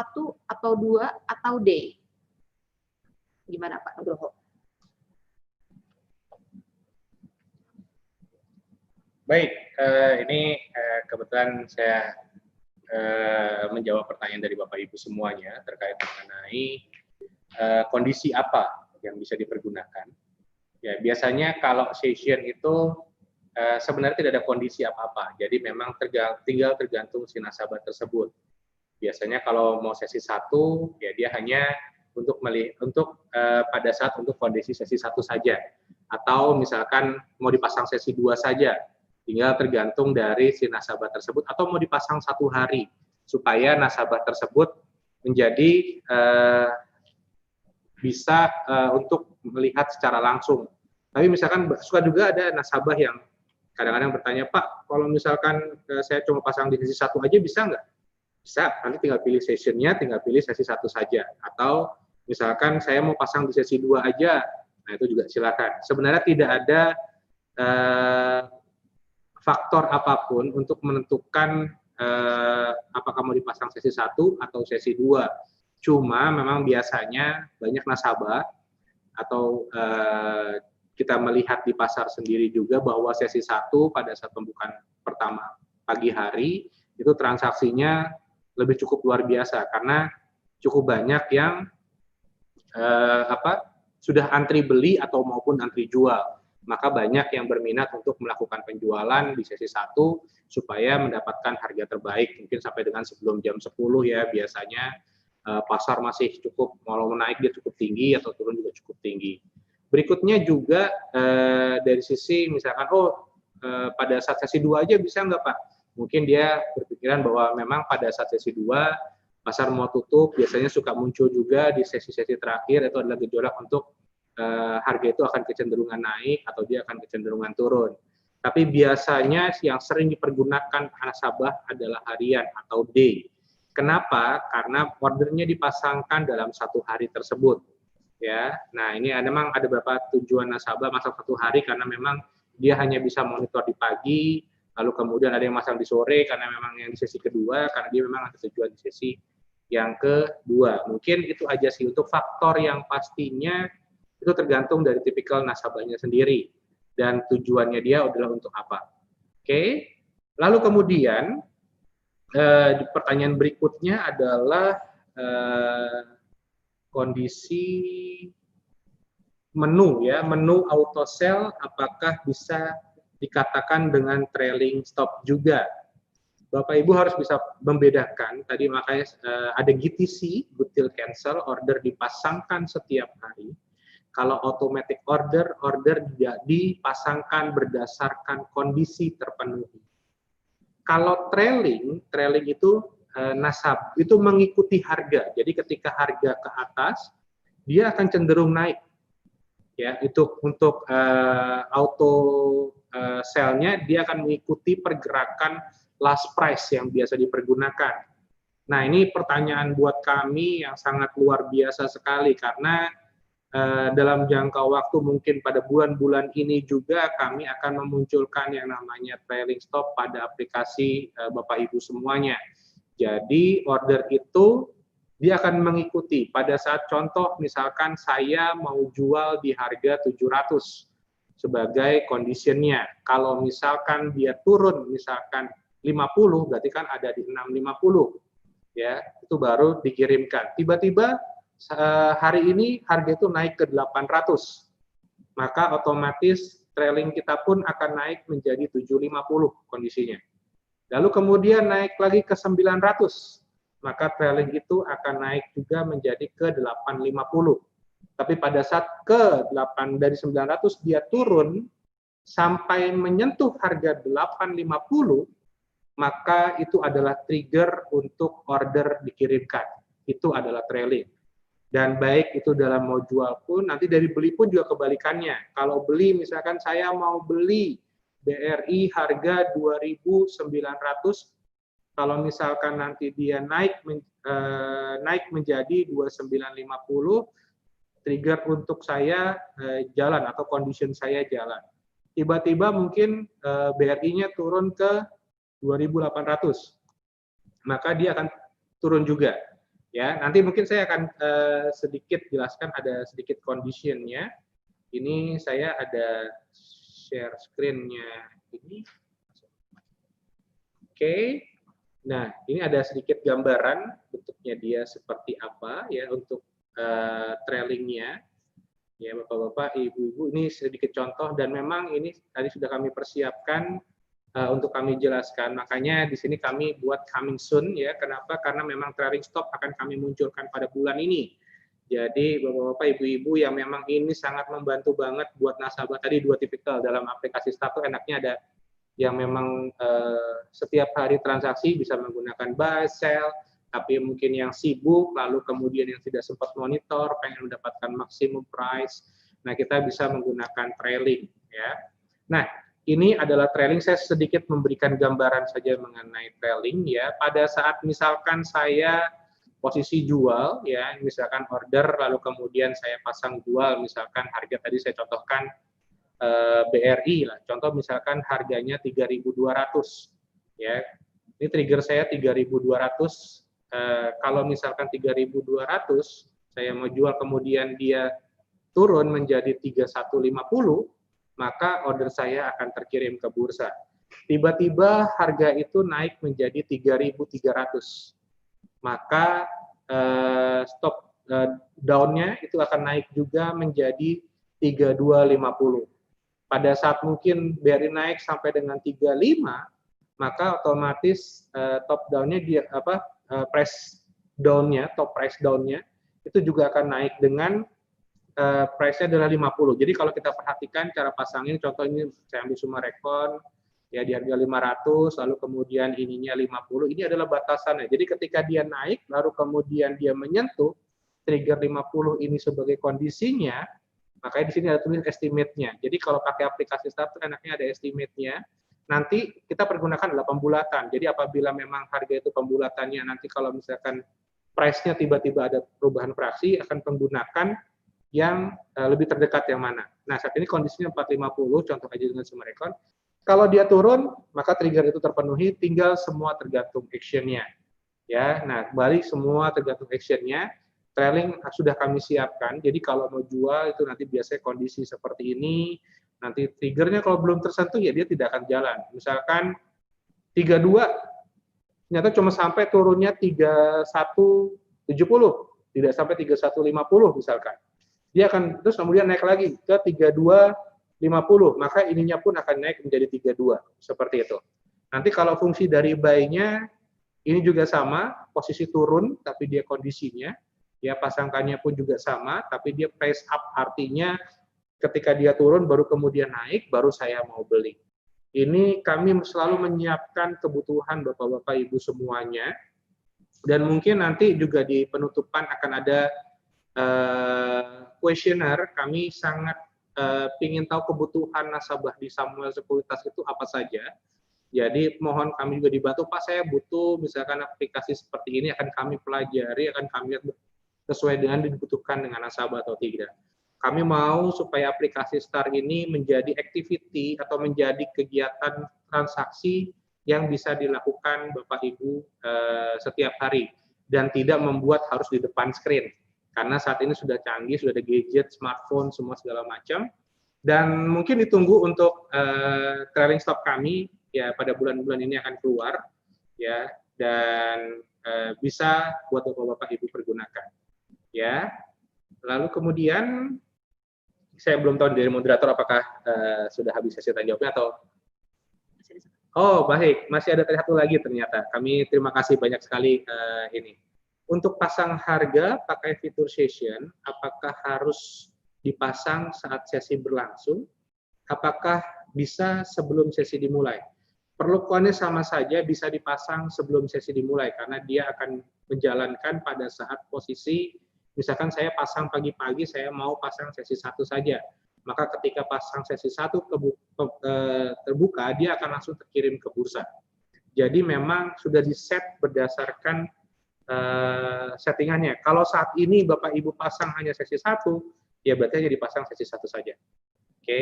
atau 2 atau day? Gimana Pak Nugroho? Baik, ini kebetulan saya menjawab pertanyaan dari Bapak Ibu semuanya terkait mengenai kondisi apa yang bisa dipergunakan. Ya, biasanya kalau session itu sebenarnya tidak ada kondisi apa-apa, jadi memang tinggal tergantung si nasabah tersebut. Biasanya kalau mau sesi 1, ya dia hanya untuk pada saat untuk kondisi sesi 1 saja, atau misalkan mau dipasang sesi 2 saja, tinggal tergantung dari si nasabah tersebut, atau mau dipasang 1 hari supaya nasabah tersebut menjadi bisa untuk melihat secara langsung. Tapi misalkan suka juga ada nasabah yang kadang-kadang bertanya, Pak, kalau misalkan saya cuma pasang di sesi 1 aja bisa nggak? Bisa, nanti tinggal pilih sessionnya, tinggal pilih sesi 1 saja. Atau misalkan saya mau pasang di sesi 2 aja, nah itu juga silakan. Sebenarnya tidak ada faktor apapun untuk menentukan apakah mau dipasang sesi 1 atau sesi 2. Cuma memang biasanya banyak nasabah atau kita melihat di pasar sendiri juga bahwa sesi 1 pada saat pembukaan pertama pagi hari itu transaksinya lebih cukup luar biasa karena cukup banyak yang sudah antri beli atau maupun antri jual. Maka banyak yang berminat untuk melakukan penjualan di sesi 1 supaya mendapatkan harga terbaik, mungkin sampai dengan sebelum jam 10 ya, biasanya pasar masih cukup, mau naik dia cukup tinggi atau turun juga cukup tinggi. Berikutnya juga dari sisi misalkan, pada saat sesi 2 aja bisa nggak Pak? Mungkin dia berpikiran bahwa memang pada saat sesi 2 pasar mau tutup, biasanya suka muncul juga di sesi-sesi terakhir, itu adalah gejolak untuk harga itu akan kecenderungan naik atau dia akan kecenderungan turun. Tapi biasanya yang sering dipergunakan nasabah adalah harian atau day. Kenapa? Karena ordernya dipasangkan dalam 1 hari tersebut. Ya, nah ini memang ada beberapa tujuan nasabah masuk 1 hari karena memang dia hanya bisa monitor di pagi, lalu kemudian ada yang masang di sore karena memang yang di sesi kedua, karena dia memang ada tujuan di sesi yang kedua. Mungkin itu aja sih untuk faktor yang pastinya itu tergantung dari tipikal nasabahnya sendiri dan tujuannya dia adalah untuk apa. Oke. Lalu kemudian pertanyaan berikutnya adalah kondisi menu ya, menu auto sell apakah bisa dikatakan dengan trailing stop juga. Bapak Ibu harus bisa membedakan, tadi makanya ada GTC, good till cancel, order dipasangkan setiap hari. Kalau automatic order, order dipasangkan berdasarkan kondisi terpenuhi. Kalau trailing itu nasab, itu mengikuti harga. Jadi ketika harga ke atas, dia akan cenderung naik. Ya, itu untuk auto sell-nya dia akan mengikuti pergerakan last price yang biasa dipergunakan. Nah, ini pertanyaan buat kami yang sangat luar biasa sekali karena dalam jangka waktu mungkin pada bulan-bulan ini juga kami akan memunculkan yang namanya trailing stop pada aplikasi Bapak Ibu semuanya. Jadi order itu dia akan mengikuti pada saat contoh misalkan saya mau jual di harga 700 sebagai conditionnya. Kalau misalkan dia turun misalkan 50 berarti kan ada di 650 ya, itu baru dikirimkan. Tiba-tiba hari ini harga itu naik ke 800, maka otomatis trailing kita pun akan naik menjadi 750 kondisinya. Lalu kemudian naik lagi ke 900, maka trailing itu akan naik juga menjadi ke 850. Tapi pada saat ke 8 dari 900 dia turun sampai menyentuh harga 850, maka itu adalah trigger untuk order dikirimkan. Itu adalah trailing. Dan baik itu dalam mau jual pun, nanti dari beli pun juga kebalikannya. Kalau beli, misalkan saya mau beli BRI harga 2.900, kalau misalkan nanti dia naik menjadi 2.950, trigger untuk saya jalan atau condition saya jalan. Tiba-tiba mungkin BRI-nya turun ke 2.800, maka dia akan turun juga. Ya, nanti mungkin saya akan sedikit jelaskan, ada sedikit condition-nya. Ini saya ada share screen-nya ini. Oke. Nah, ini ada sedikit gambaran bentuknya dia seperti apa ya untuk trailing-nya. Ya, Bapak-bapak, Ibu-ibu, ini sedikit contoh dan memang ini tadi sudah kami persiapkan untuk kami jelaskan. Makanya di sini kami buat coming soon ya. Kenapa? Karena memang trailing stop akan kami munculkan pada bulan ini. Jadi Bapak-bapak, Ibu-ibu yang memang ini sangat membantu banget buat nasabah tadi dua tipikal dalam aplikasi Start tuh enaknya ada yang memang setiap hari transaksi bisa menggunakan buy, sell, tapi mungkin yang sibuk lalu kemudian yang tidak sempat monitor pengen mendapatkan maksimum price. Nah, kita bisa menggunakan trailing ya. Nah, ini adalah trailing, saya sedikit memberikan gambaran saja mengenai trailing ya. Pada saat misalkan saya posisi jual ya, misalkan order lalu kemudian saya pasang jual, misalkan harga tadi saya contohkan BRI lah. Contoh misalkan harganya 3.200 ya. Ini trigger saya 3.200. Kalau misalkan 3.200 saya mau jual kemudian dia turun menjadi 3.150, maka order saya akan terkirim ke bursa. Tiba-tiba harga itu naik menjadi 3.300, maka stop down-nya itu akan naik juga menjadi 3.250. Pada saat mungkin BRI naik sampai dengan 35, maka otomatis top down-nya dia price down-nya, top price down-nya itu juga akan naik dengan price-nya adalah 50. Jadi kalau kita perhatikan cara pasangin, contoh ini saya ambil Sumarekon, ya di harga 500, lalu kemudian ininya 50, ini adalah batasannya. Jadi ketika dia naik, lalu kemudian dia menyentuh trigger 50 ini sebagai kondisinya, makanya di sini ada tulis estimate-nya. Jadi kalau pakai aplikasi Start, enaknya ada estimate-nya. Nanti kita pergunakan adalah pembulatan. Jadi apabila memang harga itu pembulatannya, nanti kalau misalkan price-nya tiba-tiba ada perubahan fraksi, akan menggunakan yang lebih terdekat yang mana. Nah, saat ini kondisinya 450, contoh aja dengan Sumarekon. Kalau dia turun, maka trigger itu terpenuhi, tinggal semua tergantung action-nya. Ya, nah, kembali semua tergantung action-nya. Trailing sudah kami siapkan, jadi kalau mau jual itu nanti biasanya kondisi seperti ini, nanti triggernya kalau belum tersentuh ya dia tidak akan jalan. Misalkan 32, ternyata cuma sampai turunnya 3170, tidak sampai 3150 misalkan. dia akan terus kemudian naik lagi ke 3250, maka ininya pun akan naik menjadi 32, seperti itu. Nanti kalau fungsi dari buy-nya ini juga sama, posisi turun tapi dia kondisinya, ya pasangkannya pun juga sama, tapi dia price up, artinya ketika dia turun baru kemudian naik, baru saya mau beli. Ini kami selalu menyiapkan kebutuhan Bapak-Bapak Ibu semuanya, dan mungkin nanti juga di penutupan akan ada kuesioner. Kami sangat ingin tahu kebutuhan nasabah di Samuel Sekuritas itu apa saja. Jadi mohon kami juga dibantu, Pak, saya butuh misalkan aplikasi seperti ini, akan kami pelajari, akan kami lihat sesuai dengan dibutuhkan dengan nasabah atau tidak. Kami mau supaya aplikasi STAR ini menjadi activity atau menjadi kegiatan transaksi yang bisa dilakukan Bapak Ibu setiap hari dan tidak membuat harus di depan screen. Karena saat ini sudah canggih, sudah ada gadget, smartphone, semua segala macam. Dan mungkin ditunggu untuk trailing stop kami ya pada bulan-bulan ini akan keluar ya, dan bisa buat Bapak-bapak Ibu pergunakan. Ya. Lalu kemudian saya belum tahu dari moderator apakah sudah habis sesi tanya jawabnya atau oh, baik, masih ada satu lagi ternyata. Kami terima kasih banyak sekali ini. Untuk pasang harga pakai fitur session, apakah harus dipasang saat sesi berlangsung? Apakah bisa sebelum sesi dimulai? Perlakuannya sama saja, bisa dipasang sebelum sesi dimulai karena dia akan menjalankan pada saat posisi, misalkan saya pasang pagi-pagi, saya mau pasang sesi 1 saja. Maka ketika pasang sesi 1 terbuka, dia akan langsung terkirim ke bursa. Jadi memang sudah di-set berdasarkan settingannya. Kalau saat ini Bapak Ibu pasang hanya sesi 1, ya berarti hanya dipasang sesi 1 saja. Oke.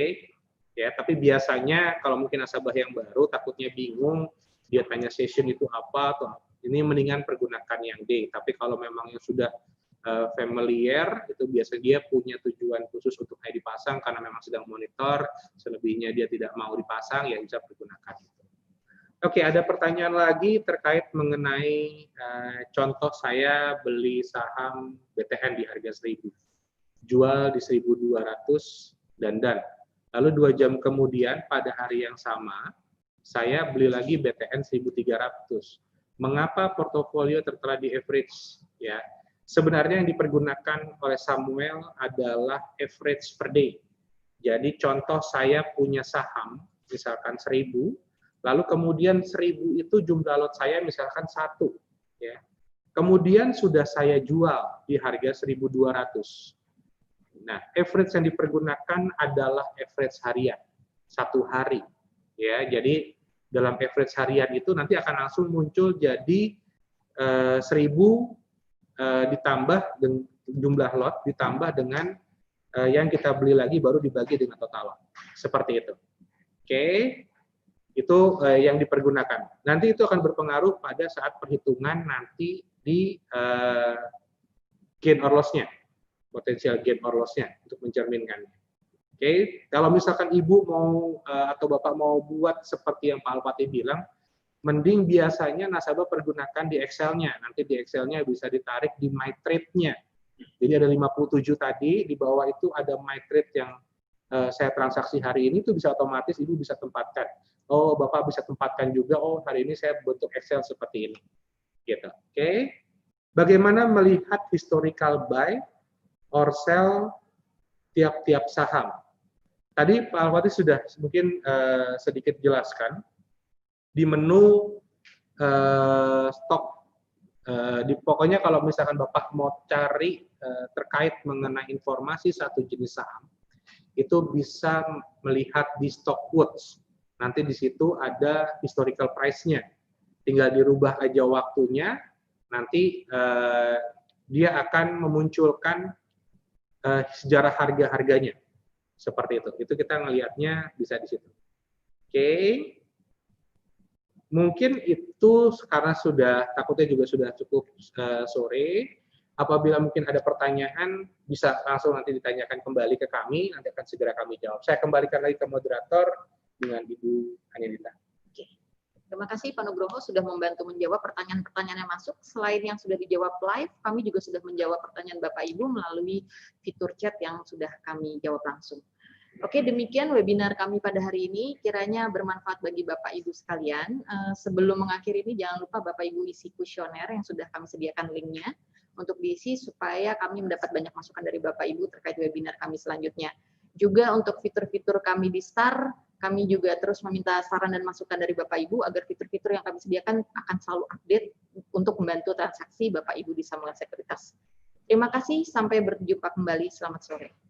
Ya, tapi biasanya kalau mungkin nasabah yang baru takutnya bingung, dia tanya session itu apa atau ini mendingan pergunakan yang day. Tapi kalau memang yang sudah familiar, itu biasa dia punya tujuan khusus untuk dipasang karena memang sedang monitor, selebihnya dia tidak mau dipasang, ya bisa pergunakan itu. Oke, ada pertanyaan lagi terkait mengenai contoh saya beli saham BTN di harga 1.000, jual di 1.200 dan. Lalu 2 jam kemudian pada hari yang sama, saya beli lagi BTN 1.300. Mengapa portofolio tertera di average? Ya, sebenarnya yang dipergunakan oleh Samuel adalah average per day. Jadi contoh saya punya saham, misalkan 1.000, lalu kemudian 1.000 itu jumlah lot saya misalkan 1. Ya. Kemudian sudah saya jual di harga 1.200. Nah, average yang dipergunakan adalah average harian, 1 hari. Ya, jadi dalam average harian itu nanti akan langsung muncul jadi 1.000 ditambah dengan jumlah lot ditambah dengan yang kita beli lagi baru dibagi dengan total lot. Seperti itu. Oke, itu yang dipergunakan. Nanti itu akan berpengaruh pada saat perhitungan nanti di gain or loss-nya. Potensial gain or loss-nya untuk mencerminkannya. Oke, kalau misalkan Ibu mau atau Bapak mau buat seperti yang Pak Alpati bilang, mending biasanya nasabah pergunakan di Excel-nya. Nanti di Excel-nya bisa ditarik di My Trade-nya. Jadi ada 57 tadi, di bawah itu ada My Trade yang saya transaksi hari ini, itu bisa otomatis Ibu bisa tempatkan. Oh, Bapak bisa tempatkan juga, oh hari ini saya bentuk Excel seperti ini. Gitu. Oke. Bagaimana melihat historical buy or sell tiap-tiap saham. Tadi Pak Alpati sudah mungkin sedikit jelaskan di menu stok. Pokoknya kalau misalkan Bapak mau cari terkait mengenai informasi satu jenis saham, itu bisa melihat di stock quotes. Nanti di situ ada historical price-nya. Tinggal dirubah aja waktunya, nanti dia akan memunculkan sejarah harga-harganya seperti itu. Itu kita ngelihatnya bisa di situ. Oke, mungkin itu karena sudah takutnya juga sudah cukup sore. Apabila mungkin ada pertanyaan bisa langsung nanti ditanyakan kembali ke kami. Nanti akan segera kami jawab. Saya kembalikan lagi ke moderator dengan Ibu Anindita. Terima kasih Pak Nugroho sudah membantu menjawab pertanyaan-pertanyaan yang masuk. Selain yang sudah dijawab live, kami juga sudah menjawab pertanyaan Bapak Ibu melalui fitur chat yang sudah kami jawab langsung. Oke, demikian webinar kami pada hari ini. Kiranya bermanfaat bagi Bapak Ibu sekalian. Sebelum mengakhiri ini, jangan lupa Bapak Ibu isi kuesioner yang sudah kami sediakan linknya untuk diisi supaya kami mendapat banyak masukan dari Bapak Ibu terkait webinar kami selanjutnya. Juga untuk fitur-fitur kami di STAR, kami juga terus meminta saran dan masukan dari Bapak Ibu agar fitur-fitur yang kami sediakan akan selalu update untuk membantu transaksi Bapak Ibu di Samuel Sekuritas. Terima kasih, sampai berjumpa kembali. Selamat sore.